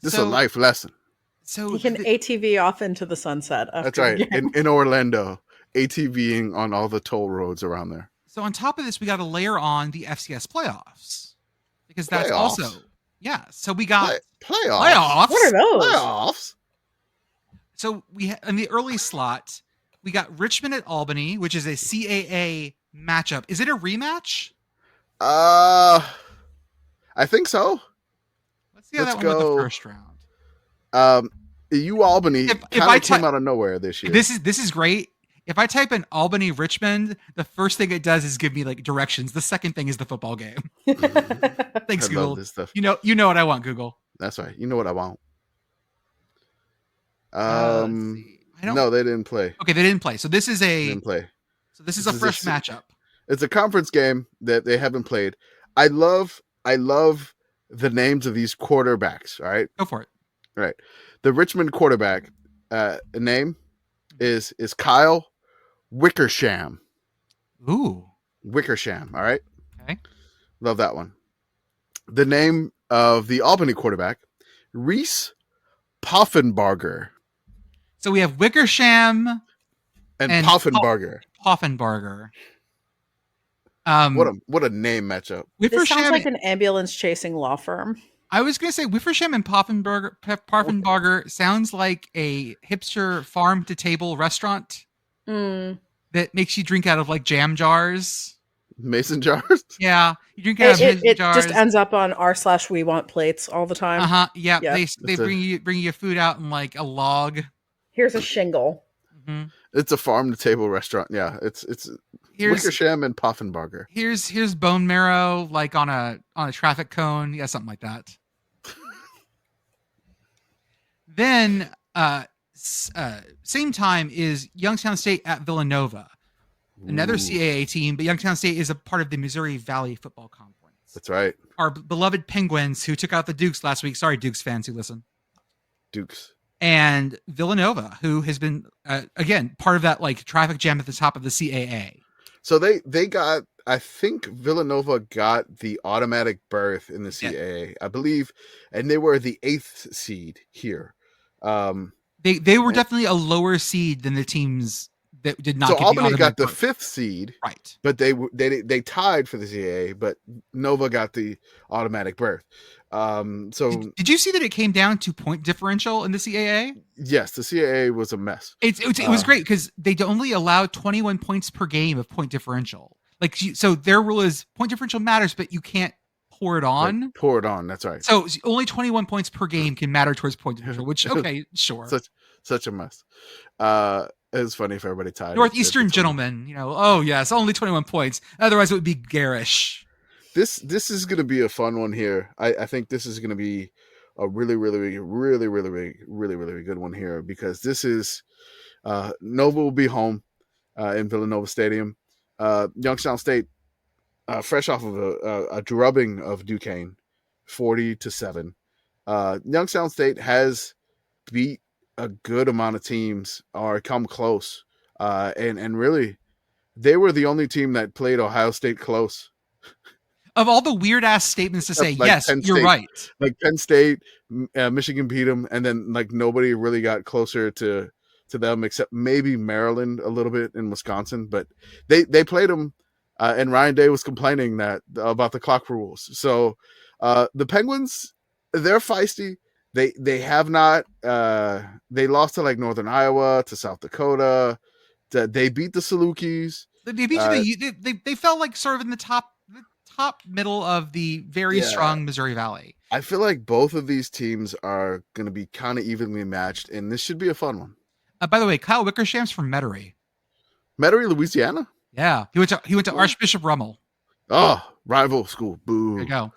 This is a life lesson. So he can ATV off into the sunset. That's right. In Orlando, ATVing on all the toll roads around there. So on top of this, we got to layer on the FCS playoffs because that's also So we got playoffs. What are those? Playoffs. So we in the early slot, we got Richmond at Albany, which is a CAA matchup. Is it a rematch? I think so. Let's see how that went with the first round. Albany kind of came out of nowhere this year. This is great. If I type in Albany Richmond, the first thing it does is give me like directions. The second thing is the football game. Thanks, Google. Love this stuff. You know what I want, Google. That's right. You know what I want. No, they didn't play. Okay, they didn't play. So this is a fresh matchup. It's a conference game that they haven't played. I love the names of these quarterbacks. All right, go for it. All right, the Richmond quarterback name is Kyle Wickersham. Ooh, Wickersham. All right. Okay. Love that one. The name of the Albany quarterback, Reese Poffenbarger. So we have Wickersham and Poffenbarger. Poffenbarger. What a name matchup. This sounds like an ambulance chasing law firm. I was going to say Wickersham and Poffenbarger sounds like a hipster farm to table restaurant that makes you drink out of like jam jars. Mason jars? Yeah. You drink out of mason jars. It just ends up on r/we want plates all the time. Uh-huh. Yeah. They bring you food out in like a log. Here's a shingle. Mm-hmm. It's a farm to table restaurant. Yeah. It's Wickersham and Poffenbarger. Here's bone marrow like on a traffic cone. Yeah, something like that. Then same time is Youngstown State at Villanova. Another CAA team, but Youngstown State is a part of the Missouri Valley Football Conference. That's right. Our beloved Penguins who took out the Dukes last week. Sorry, Dukes fans who listen. Dukes. And Villanova, who has been, again, part of that like traffic jam at the top of the CAA. So they got I think Villanova got the automatic berth in the CAA, I believe, and they were the 8th seed here. They were definitely a lower seed than the teams that did not So get Albany the got the berth. 5th seed, Right? but they tied for the CAA, but Nova got the automatic berth. So Did you see that it came down to point differential in the CAA? yes, the CAA was a mess. It was great because they only allowed 21 points per game of point differential. So their rule is point differential matters, but you can't pour it on. Like, pour it on. That's right. So only 21 points per game can matter towards point differential. Which okay, sure. Such a mess. It's funny if everybody tied. Northeastern gentlemen, oh yes, only 21 points. Otherwise, it would be garish. This is going to be a fun one here. I think this is going to be a really good one here because this is Nova will be home in Villanova Stadium. Youngstown State, fresh off of a drubbing of Duquesne, 40-7. Youngstown State has beat a good amount of teams or come close, and really, they were the only team that played Ohio State close. Of all the weird ass statements to say, like yes, you're right. Like Penn State, Michigan beat them, and then like nobody really got closer to them except maybe Maryland a little bit in Wisconsin, but they played them, and Ryan Day was complaining about the clock rules. So the Penguins, they're feisty. They have not. They lost to like Northern Iowa, to South Dakota. They beat the Salukis. They beat you. They felt like sort of in the top middle of the very strong Missouri Valley. I feel like both of these teams are going to be kind of evenly matched, and this should be a fun one. By the way, Kyle Wickersham's from Metairie, Louisiana. Yeah, he went to Archbishop Rummel. Oh, rival school. Boo. There you go.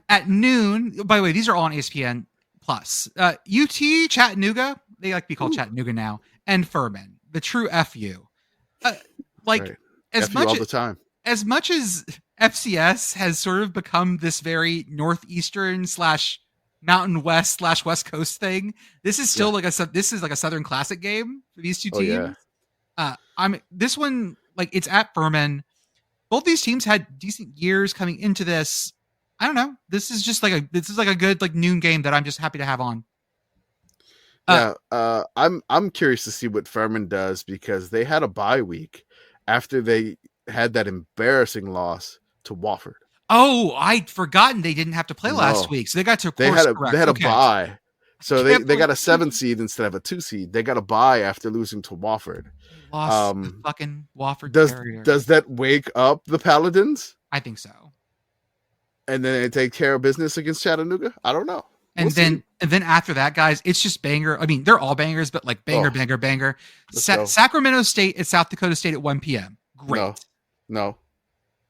at noon. By the way, these are all on ESPN Plus. UT Chattanooga. They like to be called Chattanooga now, and Furman, the true FU. Right. As FU much all the time. As much as FCS has sort of become this very northeastern / Mountain West / West Coast thing, this is still like a Southern Classic game for these two teams. This one, like, it's at Furman. Both these teams had decent years coming into this. I don't know. This is like a good like noon game that I'm just happy to have on. I'm curious to see what Furman does because they had a bye week after they had that embarrassing loss to Wofford. Oh, I'd forgotten they didn't have to play last week, so they got to course correct. They had a bye, so they got a 7 seed instead of a 2 seed. They got a bye after losing to Wofford. Lost the fucking Wofford. Does that wake up the Paladins? I think so. And then they take care of business against Chattanooga. I don't know. And then after that, guys, it's just banger. I mean, they're all bangers, but like banger. Sacramento State at South Dakota State at 1 p.m. Great. No.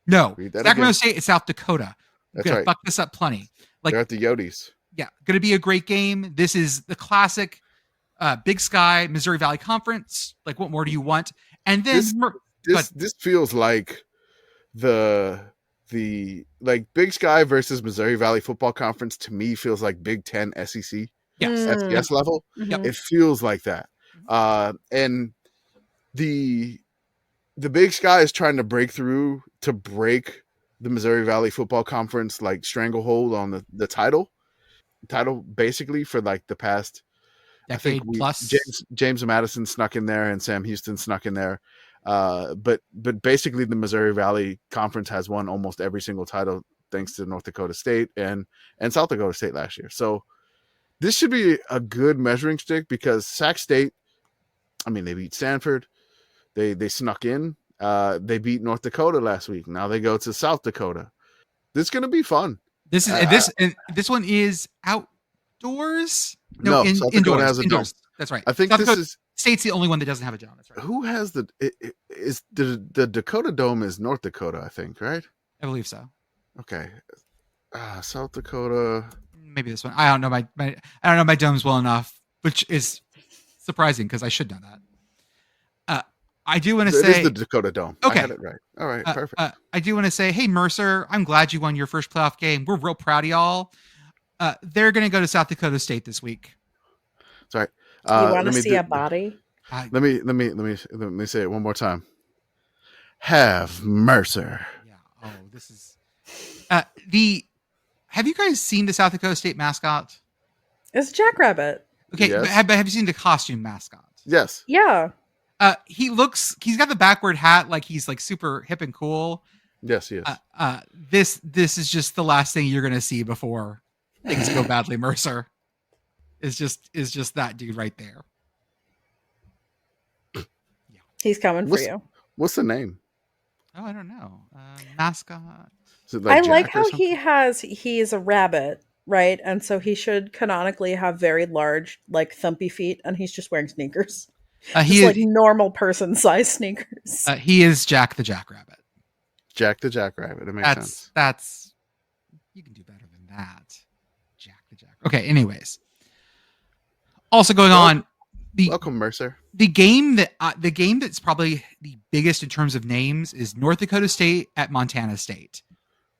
Sacramento State at South Dakota. That's gonna right. fuck this up plenty. Like they're at the Yotes. Yeah, gonna be a great game. This is the classic Big Sky Missouri Valley Conference. Like, what more do you want? And then this feels like the Big Sky versus Missouri Valley Football Conference to me feels like Big Ten SEC. Yes. FCS level. Mm-hmm. It feels like that. And the Big Sky is trying to break through to break the Missouri Valley Football Conference like stranglehold on the title basically for like the past decade plus. James Madison snuck in there and Sam Houston snuck in there. But basically the Missouri Valley Conference has won almost every single title thanks to North Dakota State and South Dakota State last year. So this should be a good measuring stick because Sac State, I mean, they beat Stanford. They snuck in. They beat North Dakota last week. Now they go to South Dakota. This is going to be fun. This one is outdoors. No, South Dakota has a dome. That's right. I think South this Dakota is State's the only one that doesn't have a dome. That's right. Who has the Dakota Dome is North Dakota, I think, right? I believe so. Okay. South Dakota. Maybe this one. I don't know my domes well enough, which is surprising because I should know that. I do want to say it is the Dakota Dome. Okay. I had it right. All right, perfect. I do want to say, hey Mercer, I'm glad you won your first playoff game. We're real proud of y'all. They're going to go to South Dakota State this week. Sorry. You want to see a body? Let me say it one more time. Have Mercer. Yeah. Oh, this is Have you guys seen the South Dakota State mascot? It's Jackrabbit. Okay, Yes. but have you seen the costume mascot? Yes. Yeah. He's got the backward hat, like he's like super hip and cool. Yes, yes. This is just the last thing you're gonna see before things go badly. Mercer is just that dude right there. He's coming for you. What's the name? Oh, I don't know. Mascot. Is it like I Jack like or how something? he's a rabbit, right? And so he should canonically have very large, like thumpy feet, and he's just wearing sneakers. Just like normal person size sneakers. He is Jack the Jackrabbit. Jack the Jackrabbit. It makes sense. That's you can do better than that. Jack the Jack. Okay, anyways. Also going on, Welcome, Mercer. The game that's probably the biggest in terms of names is North Dakota State at Montana State.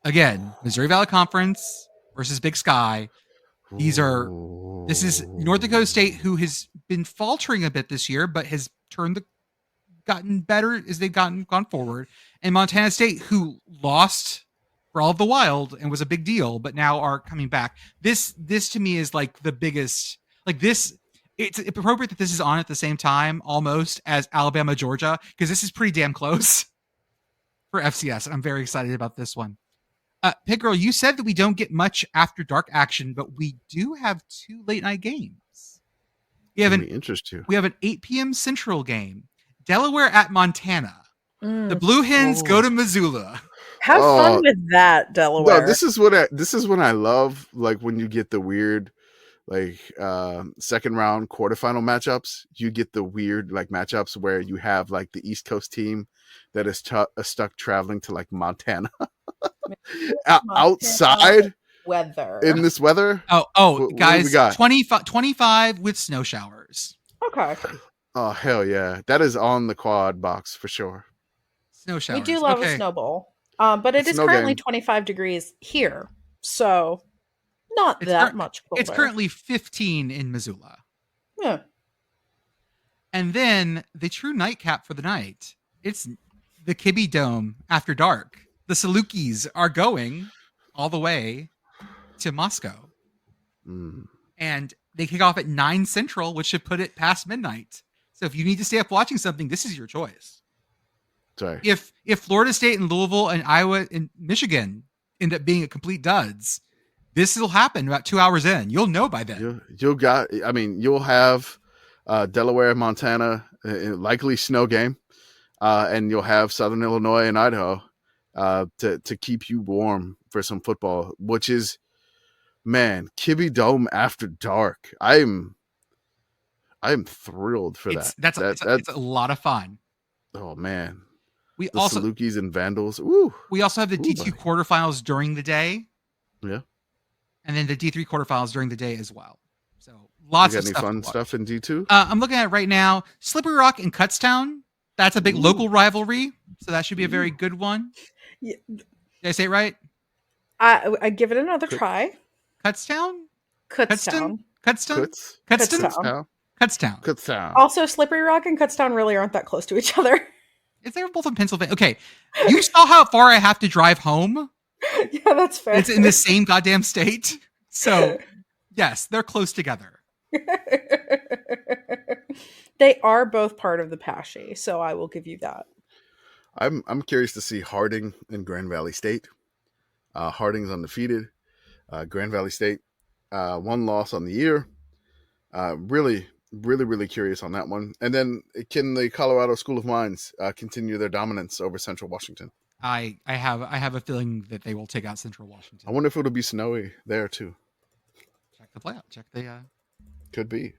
Again, Missouri Valley Conference versus Big Sky. This is North Dakota State, who has been faltering a bit this year, but has gotten better as they've gone forward. And Montana State, who lost for all of the Wild and was a big deal, but now are coming back. This to me is like the biggest. Like this, it's appropriate that this is on at the same time, almost as Alabama Georgia, because this is pretty damn close for FCS, and I'm very excited about this one. Pitt Girl, you said that we don't get much after dark action, but we do have 2 late night games. We have an 8 p.m. Central game, Delaware at Montana. The Blue Hens go to Missoula. Have fun with that, Delaware. No, this is when I love, like, when you get the weird, like, second round quarterfinal matchups. You get the weird, like, matchups where you have, like, the East Coast team that is stuck traveling to, like, Montana. Outside weather in this weather. Guys, 25 with snow showers. Okay. Oh, hell yeah, that is on the quad box for sure. Snow showers. We do love a snowball, but it is currently 25 degrees here, so not that much colder. It's currently 15 in Missoula. Yeah. And then the true nightcap for the night. It's the Kibbe Dome after dark. The Salukis are going all the way to Moscow. And they kick off at 9 Central, which should put it past midnight. So if you need to stay up watching something, this is your choice. Sorry. If Florida State and Louisville and Iowa and Michigan end up being a complete duds, this will happen about 2 hours in. You'll know by then. You'll have Delaware, Montana, likely snow game. And you'll have Southern Illinois and Idaho to keep you warm for some football, which is, man, Kibbe Dome after dark. I am thrilled for that. It's a lot of fun. Oh man, the Salukis and Vandals. Ooh. We also have the D2 quarterfinals during the day. Yeah, and then the D3 quarterfinals during the day as well. So lots of stuff in D2. I'm looking at it right now. Slippery Rock and Kutztown. That's a big local rivalry, so that should be a very good one. Yeah. Did I say it right? I give it another try. Kutztown? Kutztown. Also, Slippery Rock and Kutztown really aren't that close to each other. They're both in Pennsylvania. Okay, you saw how far I have to drive home? Yeah, that's fair. It's in the same goddamn state. So, yes, they're close together. They are both part of the Pashy, so I will give you that. I'm curious to see Harding and Grand Valley State. Harding's undefeated. Grand Valley State, 1 loss on the year. Really curious on that one. And then can the Colorado School of Mines continue their dominance over Central Washington? I have a feeling that they will take out Central Washington. I wonder if it'll be snowy there too. Check the playout. Could be.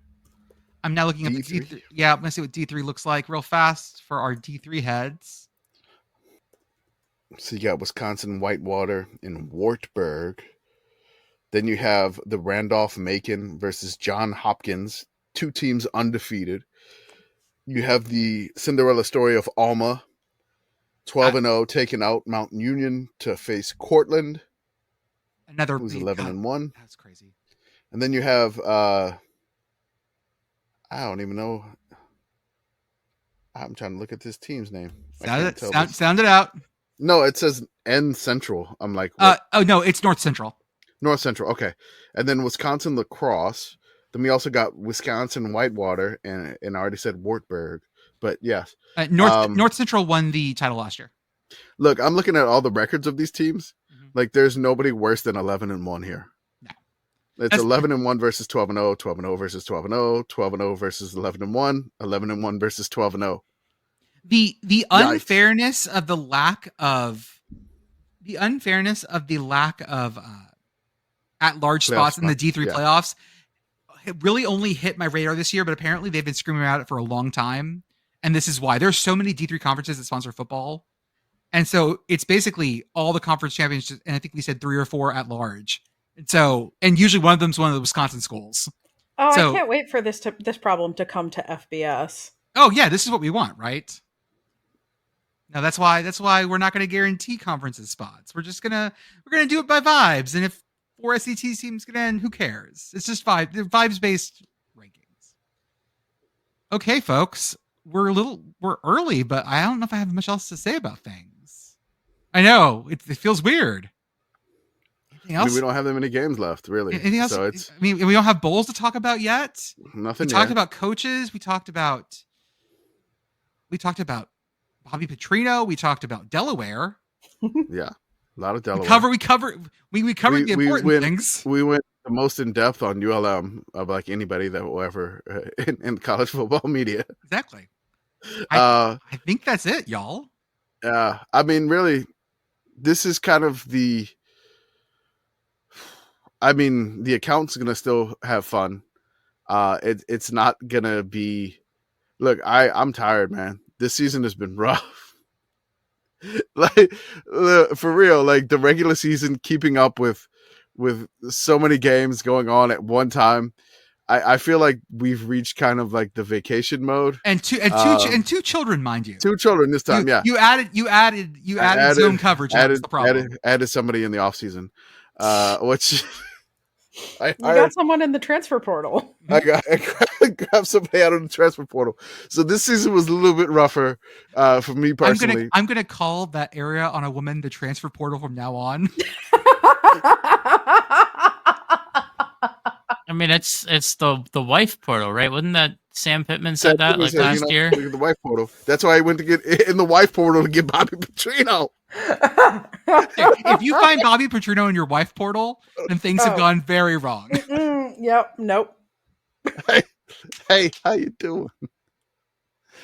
I'm now looking at the D3. Yeah, I'm going to see what D3 looks like real fast for our D3 heads. So you got Wisconsin Whitewater and Wartburg. Then you have the Randolph-Macon versus John Hopkins. 2 teams undefeated. You have the Cinderella story of Alma. 12-0, taking out Mountain Union to face Cortland. Another who's 11-1. That's crazy. And then you have I don't even know. I'm trying to look at this team's name. Sound it out. No, it says N Central. I'm like, what? Oh no, it's North Central. North Central. Okay, and then Wisconsin Lacrosse. Then we also got Wisconsin Whitewater, and I already said Wartburg. But yes, North Central won the title last year. Look, I'm looking at all the records of these teams. Mm-hmm. Like, there's nobody worse than 11-1 here. No, it's 11-1 versus 12-0, 12-0 versus 12-0, 12-0 versus 11-1, 11-1 versus 12-0. The unfairness of the lack of at-large spots in the D3 playoffs, it really only hit my radar this year, but apparently they've been screaming about it for a long time. And this is why there's so many D3 conferences that sponsor football. And so it's basically all the conference championships. And I think we said 3 or 4 at large. And usually one of them is one of the Wisconsin schools. Oh, so, I can't wait for this problem to come to FBS. Oh yeah. This is what we want, right? Now that's why we're not going to guarantee conferences spots. We're going to do it by vibes. And if 4 SEC teams get in, who cares? It's just vibes-based rankings. Okay, folks, we're early, but I don't know if I have much else to say about things. I know it feels weird. Anything else? We don't have that many games left, really. Anything else? So we don't have bowls to talk about yet. Nothing. We talked about coaches. We talked about Bobby Petrino. We talked about Delaware. Yeah. A lot of Delaware. We covered the important things. We went the most in depth on ULM of like anybody that will ever in college football media. Exactly. I think that's it, y'all. I mean, really, this is kind of the account's gonna still have fun. It's not gonna be. Look, I'm tired, man. This season has been rough. Like, for real, like the regular season, keeping up with so many games going on at one time, I feel like we've reached kind of like the vacation mode. And two children, mind you. 2 children this time. You added Zoom coverage. That's the problem. Added somebody in the off season, which you got someone in the transfer portal. I grabbed somebody out of the transfer portal. So this season was a little bit rougher for me personally. I'm gonna call that area on a woman the transfer portal from now on. I mean, it's the wife portal, right? Wasn't that Sam Pittman said that last year? The wife portal. That's why I went to get in the wife portal to get Bobby Petrino. If you find Bobby Petrino in your wife portal, then things have gone very wrong. Yep. Nope. Hey, how you doing?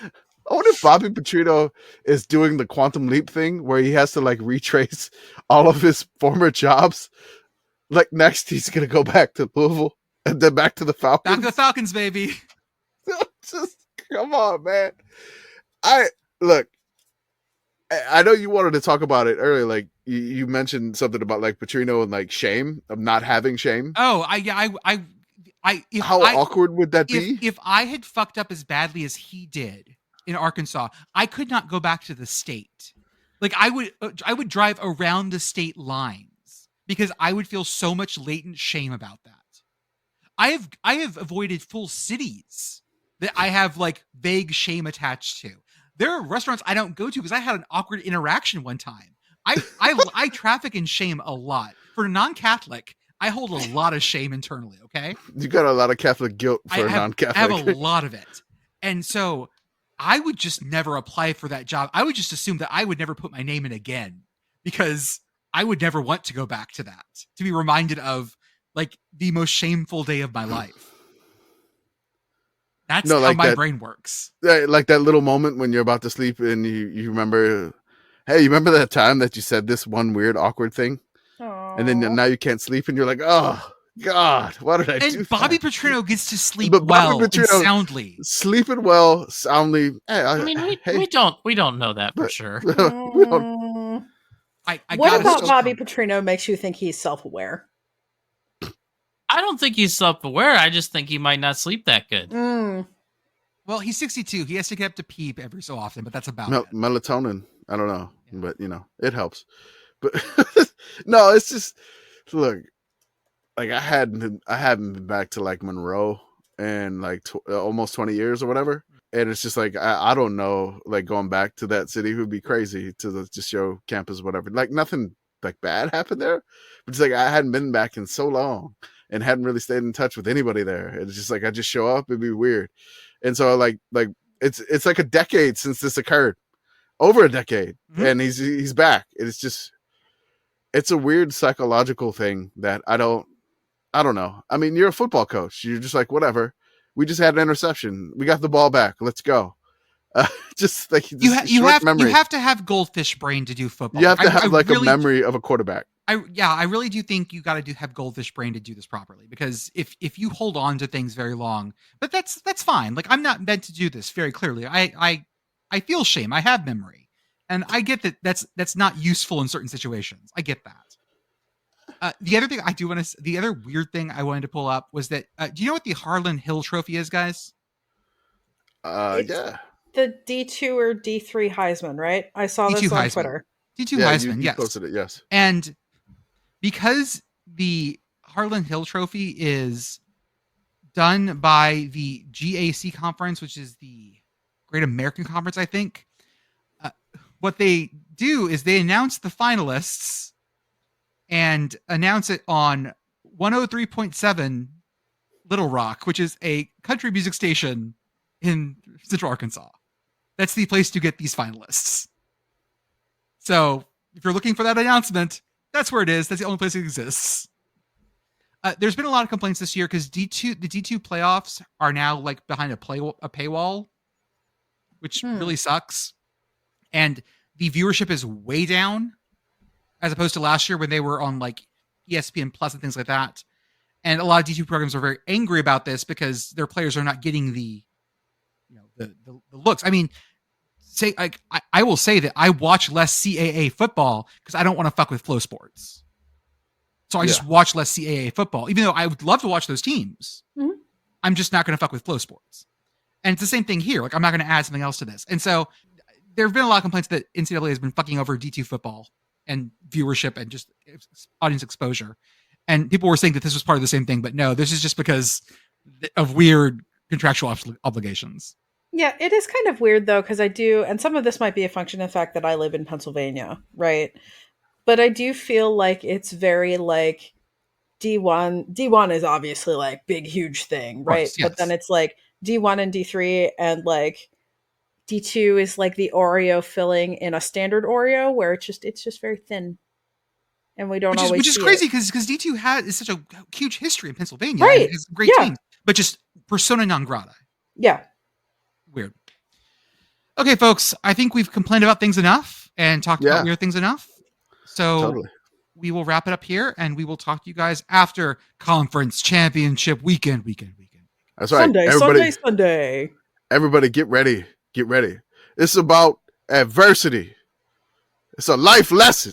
I wonder if Bobby Petrino is doing the quantum leap thing where he has to like retrace all of his former jobs. Like next, he's gonna go back to Louisville and then back to the Falcons. Back to the Falcons, baby. Just come on, man. I know you wanted to talk about it earlier. Like you mentioned something about like Petrino and like shame of not having shame. Oh, how awkward would that be? If I had fucked up as badly as he did in Arkansas, I could not go back to the state. Like I would drive around the state lines because I would feel so much latent shame about that. I have avoided full cities that I have like vague shame attached to. There are restaurants I don't go to because I had an awkward interaction one time. I traffic in shame a lot. For a non-Catholic, I hold a lot of shame internally, okay? You got a lot of Catholic guilt for a non-Catholic. I have a lot of it. And so I would just never apply for that job. I would just assume that I would never put my name in again because I would never want to go back to that, to be reminded of like the most shameful day of my life. That's how my brain works. Like that little moment when you're about to sleep and you remember, hey, you remember that time that you said this one weird, awkward thing? Aww. And then now you can't sleep and you're like, oh, God, why did I do that? And Bobby Petrino gets to sleep well and soundly. Sleeping well, soundly. Hey, we don't know that for sure. We don't. What about Bobby Petrino makes you think he's self-aware? I don't think he's self-aware. I just think he might not sleep that good. Well, he's 62. He has to get up to peep every so often, but that's about it. Melatonin. I don't know, but it helps. But no, it's just look. Like I hadn't been back to like Monroe in like almost 20 years or whatever, and it's just like I don't know, like going back to that city would be crazy to just show campus whatever. Like nothing like bad happened there, but it's like I hadn't been back in so long and hadn't really stayed in touch with anybody there. It's just like I just show up, it'd be weird, and so like it's like a decade since this occurred, over a decade, and he's back. It's a weird psychological thing that I don't know. I mean, you're a football coach. You're just like, whatever. We just had an interception. We got the ball back. Let's go. Just like you have to have goldfish brain to do football. You have to have a memory of a quarterback. I really do think you got to have goldfish brain to do this properly, because if you hold on to things very long, but that's fine. Like, I'm not meant to do this very clearly. I feel shame. I have memory, and I get that that's not useful in certain situations. I get that. The other thing the other weird thing I wanted to pull up was that, do you know what the Harlan Hill Trophy is, guys? Yeah. The D2 or D3 Heisman, right? I saw this on Twitter. D2 Heisman, you yes. posted it, yes. And because the Harlan Hill Trophy is done by the GAC conference, which is the Great American Conference, I think, what they do is they announce the finalists and announce it on 103.7 Little Rock, which is a country music station in Central Arkansas. That's the place to get these finalists. So if you're looking for that announcement, that's where it is. That's the only place it exists. There's been a lot of complaints this year because the D2 playoffs are now like behind a paywall, which really sucks. And the viewership is way down as opposed to last year when they were on like ESPN Plus and things like that. And a lot of D2 programs are very angry about this because their players are not getting the looks. I mean, I will say that I watch less CAA football because I don't want to fuck with Flow Sports. So I just watch less CAA football, even though I would love to watch those teams. Mm-hmm. I'm just not going to fuck with Flow Sports. And it's the same thing here. Like, I'm not going to add something else to this. And so there have been a lot of complaints that NCAA has been fucking over D2 football and viewership and just audience exposure. And people were saying that this was part of the same thing, but no, this is just because of weird contractual obligations. Yeah, it is kind of weird though, because I do, and some of this might be a function of the fact that I live in Pennsylvania, right? But I do feel like it's very like D1. D1 is obviously like big, huge thing, right? Course, yes. But then it's like D1 and D3, and like D2 is like the Oreo filling in a standard Oreo, where it's just very thin, and we don't which is crazy because D2 is such a huge history in Pennsylvania, right? It's a great team, but just persona non grata. Yeah, weird. Okay, folks, I think we've complained about things enough and talked about weird things enough. So we will wrap it up here, and we will talk to you guys after conference championship weekend. That's right. Sunday. Everybody get ready. Get ready. It's about adversity. It's a life lesson.